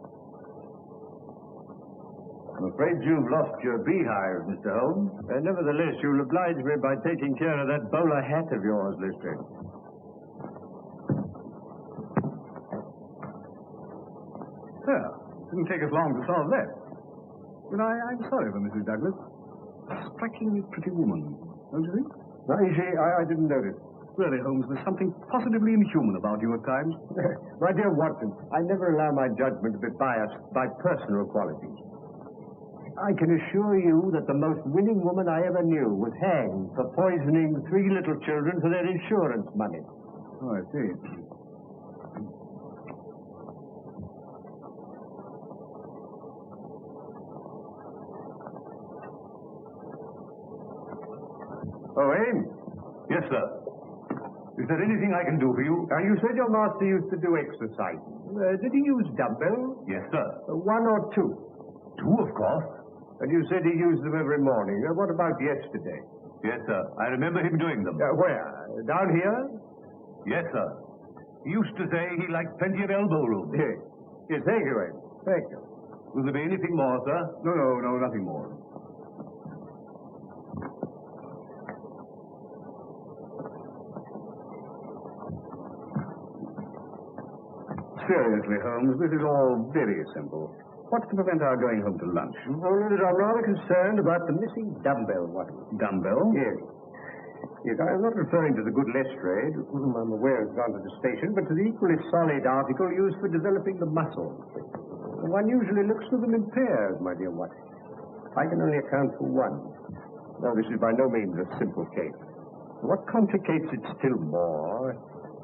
[SPEAKER 8] I'm afraid you've lost your beehive, Mr. Holmes.
[SPEAKER 3] Nevertheless, you'll oblige me by taking care of that bowler hat of yours, Lister.
[SPEAKER 1] Yeah, didn't take us long to solve that. But I'm sorry for Mrs. Douglas. Strikingly pretty woman, don't you think?
[SPEAKER 3] Now, you see, I didn't notice.
[SPEAKER 1] Really, Holmes, there's something positively inhuman about you at times.
[SPEAKER 3] My dear Watson, I never allow my judgment to be biased by personal qualities. I can assure you that the most winning woman I ever knew was hanged for poisoning 3 little children for their insurance money.
[SPEAKER 1] Oh, I see.
[SPEAKER 3] Oh, Aim?
[SPEAKER 8] Yes, sir. Is there anything I can do for you?
[SPEAKER 3] You said your master used to do exercise. Did he use dumbbells?
[SPEAKER 8] Yes, sir.
[SPEAKER 3] 1 or 2?
[SPEAKER 8] 2, of course.
[SPEAKER 3] And you said he used them every morning. What about yesterday?
[SPEAKER 8] Yes, sir. I remember him doing them.
[SPEAKER 3] Where? Down here?
[SPEAKER 8] Yes, sir. He used to say he liked plenty of elbow room.
[SPEAKER 3] Yes. Yes, thank you, Aim. Thank you.
[SPEAKER 8] Will there be anything more, sir?
[SPEAKER 1] No, nothing more. Seriously, Holmes, this is all very simple. What's to prevent our going home to lunch?
[SPEAKER 3] Only that I'm rather concerned about the missing dumbbell, Watson.
[SPEAKER 1] Dumbbell?
[SPEAKER 3] Yes. Yes, I'm not referring to the good Lestrade, whom I'm aware has gone to the station, but to the equally solid article used for developing the muscles. One usually looks for them in pairs, my dear Watson. I can only account for one. Now, this is by no means a simple case. What complicates it still more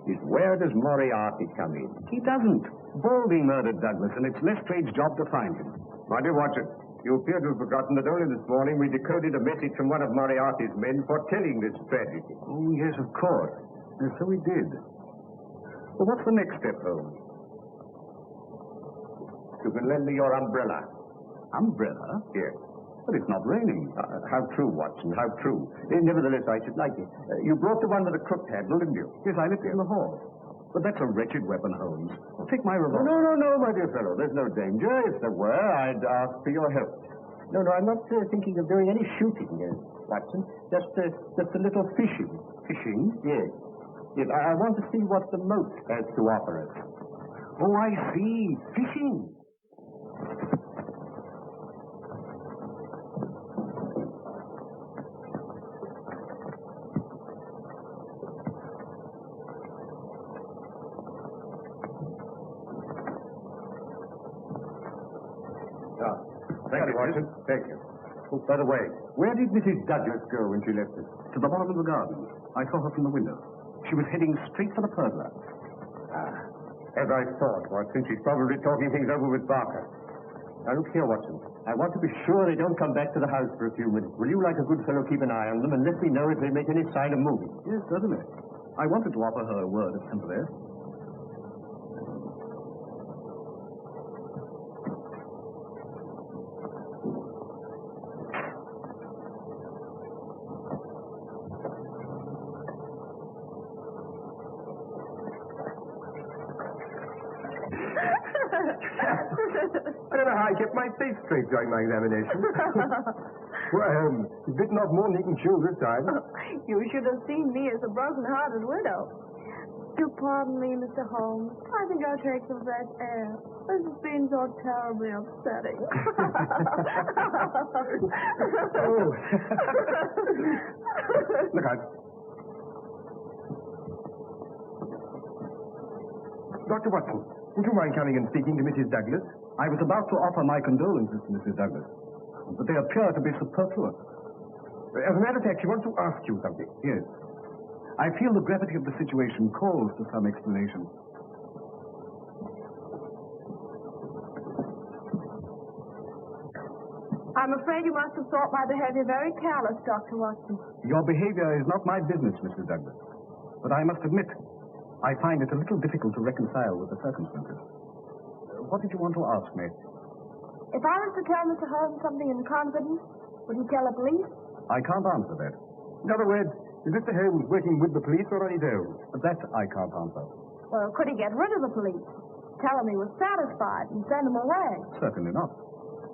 [SPEAKER 3] is where does Moriarty come in?
[SPEAKER 1] He doesn't. Balding murdered Douglas, and it's Lestrade's job to find him.
[SPEAKER 3] My dear Watson, you appear to have forgotten that only this morning we decoded a message from one of Moriarty's men foretelling this tragedy.
[SPEAKER 1] Oh, yes, of course. Yes, so we did. Well, what's the next step, Holmes?
[SPEAKER 3] You can lend me your umbrella.
[SPEAKER 1] Umbrella?
[SPEAKER 3] Yes.
[SPEAKER 1] But it's not raining.
[SPEAKER 3] How true, Watson, how true. Nevertheless, I should like it. You brought the one with the crooked handle, didn't you?
[SPEAKER 1] Yes, I left it in the hall. But that's a wretched weapon, Holmes. Take my revolver.
[SPEAKER 3] No, my dear fellow. There's no danger. If there were, I'd ask for your help. No, I'm not thinking of doing any shooting, Watson. Just a little fishing.
[SPEAKER 1] Fishing?
[SPEAKER 3] Yes. Yes, I want to see what the moat has to offer us.
[SPEAKER 1] Oh, I see. Fishing.
[SPEAKER 3] Thank you, Watson. Thank you. Oh, by the way, where did Mrs. Douglas go when she left us?
[SPEAKER 1] To the bottom of the garden. I saw her from the window. She was heading straight for the pergola.
[SPEAKER 3] As I thought, Watson, she's probably talking things over with Barker. Now, look here, Watson. I want to be sure they don't come back to the house for a few minutes. Will you, like a good fellow, keep an eye on them and let me know if they make any sign of moving?
[SPEAKER 1] Yes, certainly. I wanted to offer her a word of sympathy.
[SPEAKER 3] I don't know how I kept my face straight during my examination. Well, he's bitten off more than he can chew this time.
[SPEAKER 2] You should have seen me as a broken-hearted widow. Do pardon me, Mr. Holmes. I think I'll take some fresh air. This has been so terribly upsetting.
[SPEAKER 3] Oh. Look out. Dr. Watson, would you mind coming and speaking to Mrs. Douglas?
[SPEAKER 1] I was about to offer my condolences to Mrs. Douglas, but they appear to be superfluous.
[SPEAKER 3] As a matter of fact, she wants to ask you something.
[SPEAKER 1] Yes. I feel the gravity of the situation calls for some explanation.
[SPEAKER 2] I'm afraid you must have thought my behavior very callous, Dr. Watson.
[SPEAKER 1] Your behavior is not my business, Mrs. Douglas. But I must admit, I find it a little difficult to reconcile with the circumstances. What did you want to ask me?
[SPEAKER 2] If I was to tell Mr. Holmes something in confidence, would he tell the police?
[SPEAKER 1] I can't answer that.
[SPEAKER 3] In other words, is Mr. Holmes working with the police or on his own?
[SPEAKER 1] That I can't answer.
[SPEAKER 2] Well, could he get rid of the police? Tell him he was satisfied and send him away?
[SPEAKER 1] Certainly not.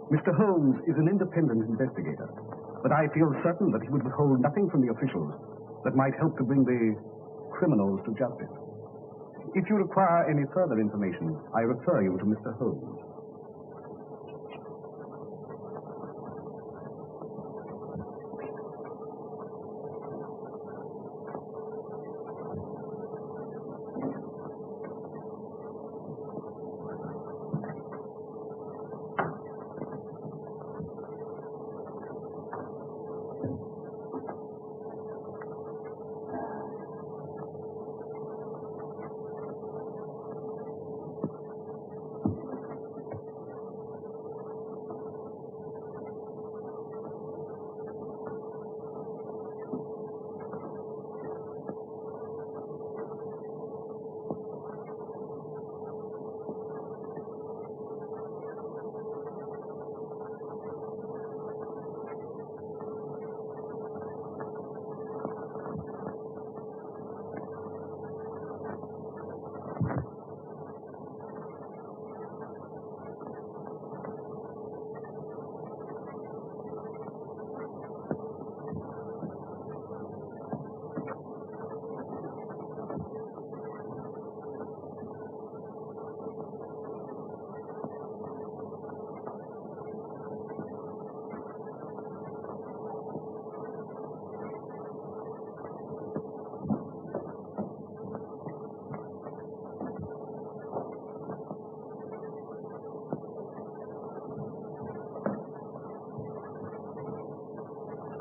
[SPEAKER 1] Mr. Holmes is an independent investigator, but I feel certain that he would withhold nothing from the officials that might help to bring the criminals to justice. If you require any further information, I refer you to Mr. Holmes.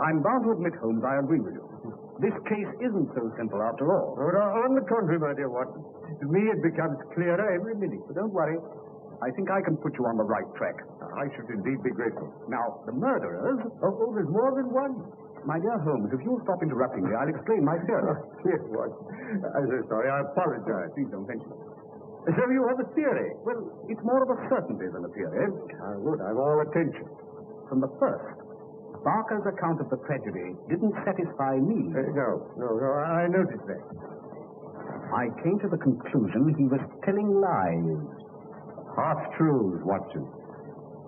[SPEAKER 1] I'm bound to admit, Holmes, I agree with you. This case isn't so simple after all.
[SPEAKER 3] Oh, no, on the contrary, my dear Watson. To me, it becomes clearer every minute. But don't worry.
[SPEAKER 1] I think I can put you on the right track.
[SPEAKER 3] I should indeed be grateful.
[SPEAKER 1] Now, the murderers...
[SPEAKER 3] Oh, there's more than one.
[SPEAKER 1] My dear Holmes, if you'll stop interrupting me, I'll explain my theory.
[SPEAKER 3] Yes, Watson. I'm so sorry. I apologize.
[SPEAKER 1] Please don't mention it.
[SPEAKER 3] So you have a theory?
[SPEAKER 1] Well, it's more of a certainty than a theory.
[SPEAKER 3] Good. I'm all attention.
[SPEAKER 1] From the first, Barker's account of the tragedy didn't satisfy me.
[SPEAKER 3] No. I noticed that.
[SPEAKER 1] I came to the conclusion he was telling lies.
[SPEAKER 3] Half-truths, Watson.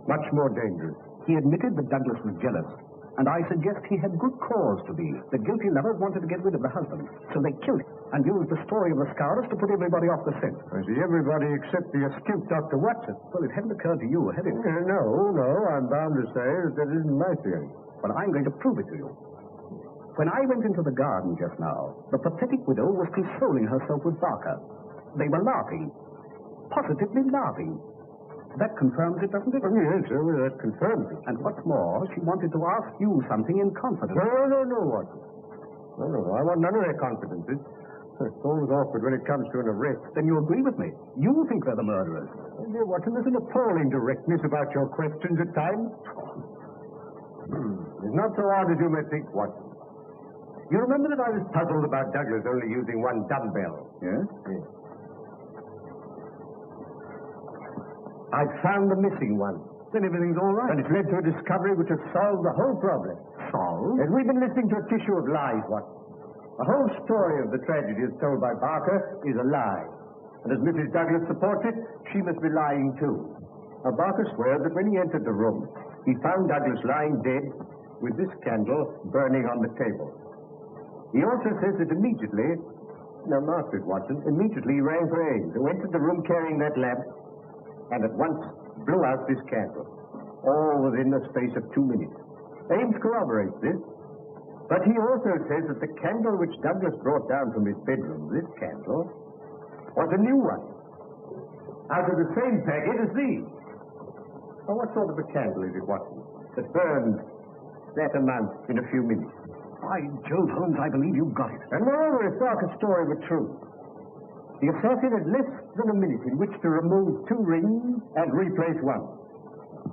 [SPEAKER 3] Much more dangerous.
[SPEAKER 1] He admitted that Douglas was jealous, and I suggest he had good cause to be. The guilty lovers wanted to get rid of the husband, so they killed him and used the story of the scourers to put everybody off the scent.
[SPEAKER 3] I see, everybody except the astute Dr. Watson.
[SPEAKER 1] Well, it hadn't occurred to you, had it?
[SPEAKER 3] No. I'm bound to say that isn't my theory.
[SPEAKER 1] Well, I'm going to prove it to you. When I went into the garden just now, the pathetic widow was consoling herself with Barker. They were laughing. Positively laughing. That confirms it, doesn't it?
[SPEAKER 3] Oh, yes, that confirms it.
[SPEAKER 1] And what's more, she wanted to ask you something in confidence.
[SPEAKER 3] No, Watson. No. I want none of their confidences. It's always awkward when it comes to an arrest.
[SPEAKER 1] Then you agree with me. You think they're the murderers.
[SPEAKER 3] Oh, dear Watson, there's an appalling directness about your questions at times. It's not so hard as you may think, Watson. You remember that I was puzzled about Douglas only using one dumbbell?
[SPEAKER 1] Yes?
[SPEAKER 3] Yes. I've found the missing one.
[SPEAKER 1] Then everything's all right.
[SPEAKER 3] And it's led to a discovery which has solved the whole problem.
[SPEAKER 1] Solved?
[SPEAKER 3] As we've been listening to a tissue of lies, Watson. The whole story of the tragedy as told by Barker is a lie. And as Mrs. Douglas supports it, she must be lying too. Now, Barker swears that when he entered the room, he found Douglas lying dead with this candle burning on the table. He also says that immediately, now mark this, Watson, immediately he rang for Ames, who entered the room carrying that lamp and at once blew out this candle, all within the space of 2 minutes. Ames corroborates this. But he also says that the candle which Douglas brought down from his bedroom, this candle, was a new one, out of the same packet as these. Now, what sort of a candle is it, Watson, that burns that amount in a few minutes?
[SPEAKER 1] By Jove, Holmes, I believe you've got it.
[SPEAKER 3] And moreover, if Barker's story were true, the assassin had less than a minute in which to remove 2 rings and replace one.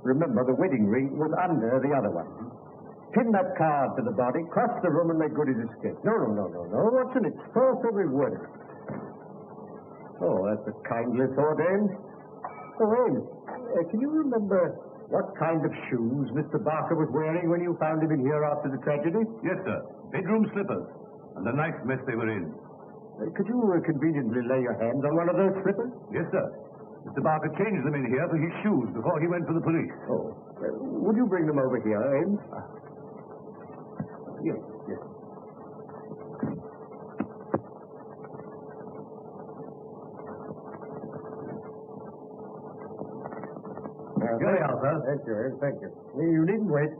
[SPEAKER 3] Remember, the wedding ring was under the other one. Pin that card to the body, cross the room, and make good his escape. No, Watson, it's false every word of it. Oh, that's a kindly thought, Ames. Oh, Ames, can you remember what kind of shoes Mr. Barker was wearing when you found him in here after the tragedy?
[SPEAKER 8] Yes, sir. Bedroom slippers. And the nice mess they were in.
[SPEAKER 3] Could you conveniently lay your hands on one of those slippers?
[SPEAKER 8] Yes, sir. Mr. Barker changed them in here for his shoes before he went for the police.
[SPEAKER 3] Oh. Would you bring them over here, Ames? Yes.
[SPEAKER 8] Here they are, sir.
[SPEAKER 3] Thank you. You needn't wait.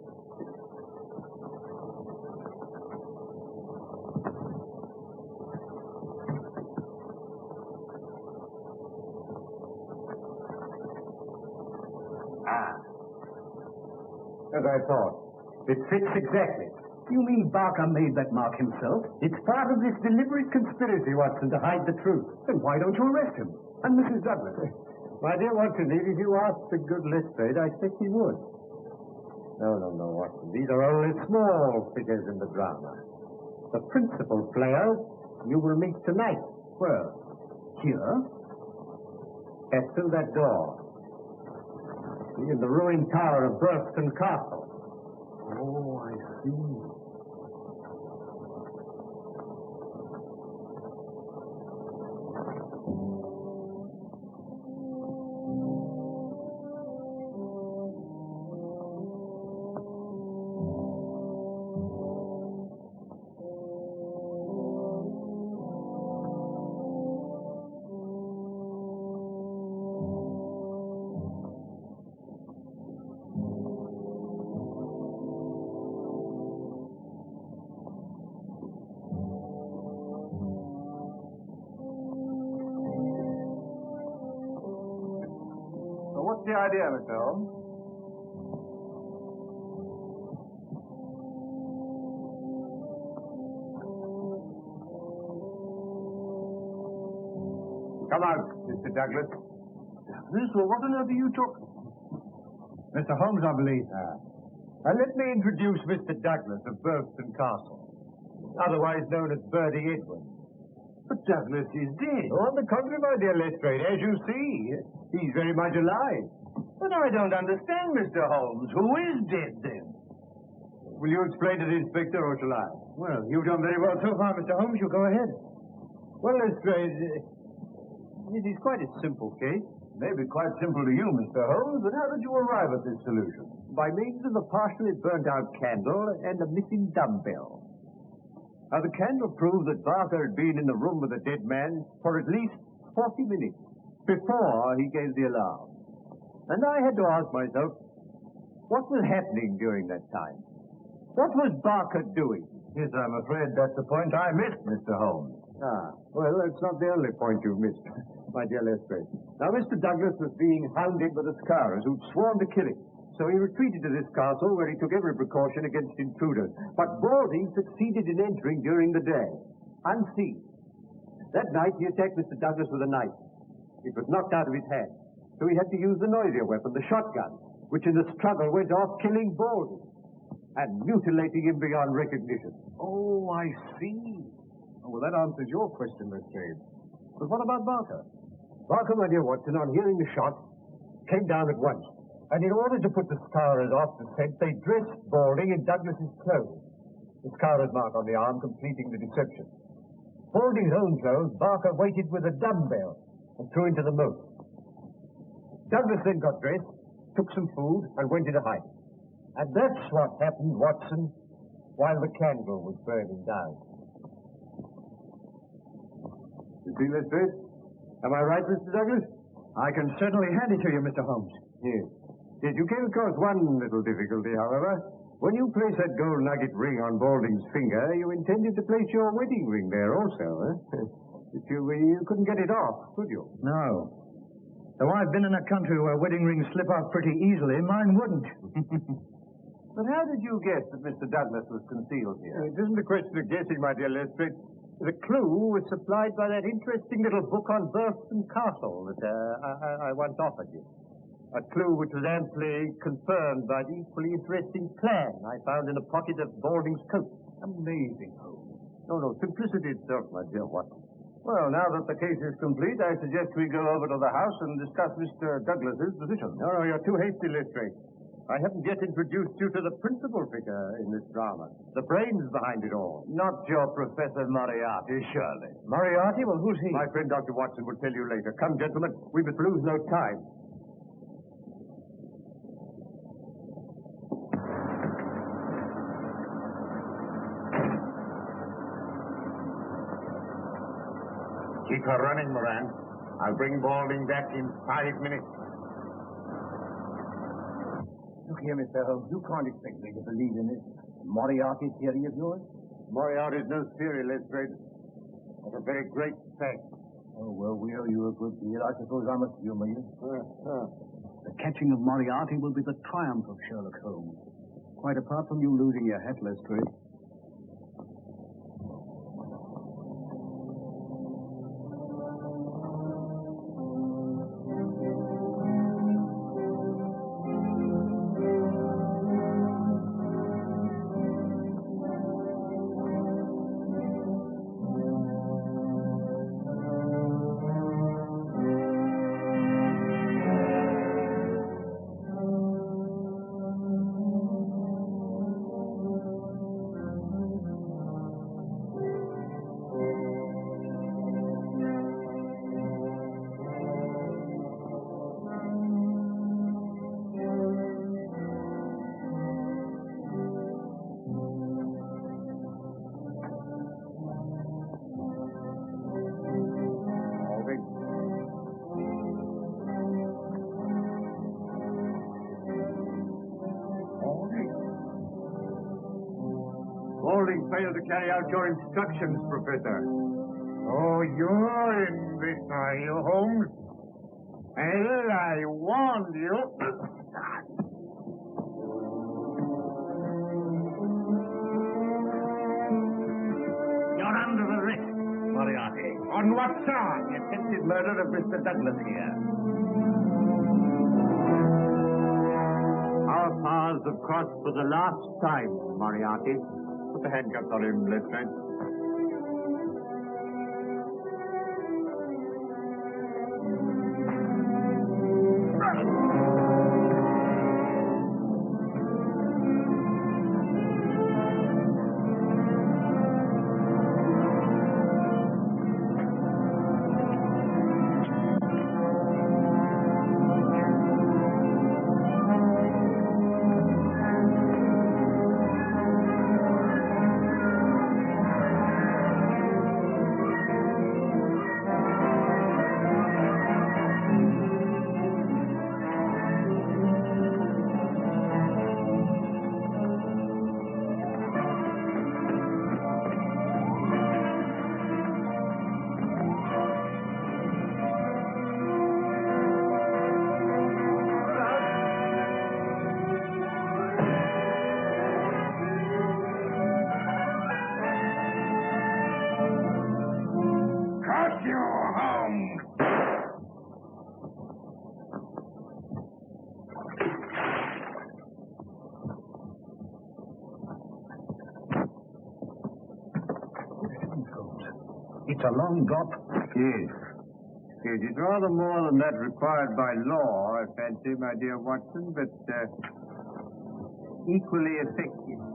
[SPEAKER 3] As I thought. It fits exactly.
[SPEAKER 1] You mean Barker made that mark himself?
[SPEAKER 3] It's part of this deliberate conspiracy, Watson, to hide the truth.
[SPEAKER 1] Then why don't you arrest him? And Mrs. Douglas?
[SPEAKER 3] My dear Watson, if you asked the good Lestrade, I think he would. No, Watson. These are only small figures in the drama. The principal players you will meet tonight.
[SPEAKER 1] Where? Here?
[SPEAKER 3] Pass through that door. In the ruined tower of Burstone Castle.
[SPEAKER 1] Oh, I see.
[SPEAKER 12] What's the idea, Mr. Holmes?
[SPEAKER 3] Come out, Mr. Douglas.
[SPEAKER 8] Douglas? Well, what on earth are you talking?
[SPEAKER 3] Mr. Holmes, I believe. Now, let me introduce Mr. Douglas of Bergston Castle, otherwise known as Bertie Edwin.
[SPEAKER 8] But Douglas is dead.
[SPEAKER 3] Oh, on the contrary, my dear Lestrade, as you see, he's very much alive.
[SPEAKER 8] But I don't understand, Mr. Holmes. Who is dead, then?
[SPEAKER 3] Will you explain to the inspector, or shall I?
[SPEAKER 8] Well, you've done very well so far, Mr. Holmes. You go ahead.
[SPEAKER 3] Well, Lestrade, it is quite a simple case.
[SPEAKER 8] Maybe quite simple to you, Mr. Holmes, but how did you arrive at this solution?
[SPEAKER 3] By means of a partially burnt-out candle and a missing dumbbell. Now, the candle proved that Barker had been in the room with the dead man for at least 40 minutes before he gave the alarm. And I had to ask myself, what was happening during that time? What was Barker doing?
[SPEAKER 8] Yes, I'm afraid that's the point I missed, Mr. Holmes.
[SPEAKER 3] Well, that's not the only point you've missed, my dear Lestrade. Now, Mr. Douglas was being hounded by the Scarers who'd sworn to kill him. So he retreated to this castle where he took every precaution against intruders. But Balding succeeded in entering during the day, unseen. That night he attacked Mr. Douglas with a knife. It was knocked out of his hand. So he had to use the noisier weapon, the shotgun, which in the struggle went off killing Balding and mutilating him beyond recognition.
[SPEAKER 8] Oh, I see. Well, that answers your question, Lestrade. But what about Barker?
[SPEAKER 3] Barker, my dear Watson, on hearing the shot, came down at once. And in order to put the Scarers off the scent, they dressed Balding in Douglas's clothes. The Scarers mark on the arm completing the deception. Balding's own clothes, Barker weighted with a dumbbell and threw into the moat. Douglas then got dressed, took some food, and went into hiding. And that's what happened, Watson, while the candle was burning down. You see, Lestrade? Am I right, Mr. Douglas?
[SPEAKER 8] I can certainly hand it to you, Mr. Holmes.
[SPEAKER 3] Yes. Yes, you came across one little difficulty, however. When you placed that gold nugget ring on Balding's finger, you intended to place your wedding ring there also, eh? But you couldn't get it off, could you?
[SPEAKER 9] No. Though I've been in a country where wedding rings slip off pretty easily, mine wouldn't.
[SPEAKER 8] But how did you guess that Mr. Douglas was concealed here?
[SPEAKER 3] It isn't a question of guessing, my dear Lestrade. The clue was supplied by that interesting little book on Bergston Castle that I once offered you. A clue which was amply confirmed by the equally interesting plan I found in a pocket of Balding's coat.
[SPEAKER 8] Amazing, Holmes.
[SPEAKER 3] No, simplicity itself, my dear Watson.
[SPEAKER 8] Well, now that the case is complete, I suggest we go over to the house and discuss Mr. Douglas's position.
[SPEAKER 3] No, you're too hasty, Lestrade. I haven't yet introduced you to the principal figure in this drama, the brains behind it all.
[SPEAKER 8] Not your Professor Moriarty, surely.
[SPEAKER 3] Moriarty? Well, who's he?
[SPEAKER 8] My friend Dr. Watson will tell you later. Come, gentlemen, we must lose no time.
[SPEAKER 10] Keep her running, Moran. I'll bring Balding back in 5 minutes.
[SPEAKER 7] Look here, Mr. Holmes, you can't expect me to believe in this Moriarty theory of yours.
[SPEAKER 3] Moriarty's no theory, Lestrade. That's a very great fact.
[SPEAKER 7] Oh, well, we owe you a good deal. I suppose I must humor you.
[SPEAKER 1] The catching of Moriarty will be the triumph of Sherlock Holmes. Quite apart from you losing your hat, Lestrade.
[SPEAKER 3] Balding failed to carry out your instructions, Professor.
[SPEAKER 10] Oh, you're in this, are you, Holmes? Well, I warned you.
[SPEAKER 3] You're under arrest, Moriarty.
[SPEAKER 10] On what
[SPEAKER 3] What's on? The attempted murder of Mr. Douglas here.
[SPEAKER 11] Our paths have crossed for the last time, Moriarty. Put the handcuffs on him, Lestrade.
[SPEAKER 8] It's a long drop.
[SPEAKER 4] Yes. Yes, it's rather more than that required by law, I fancy, my dear Watson, but equally effective.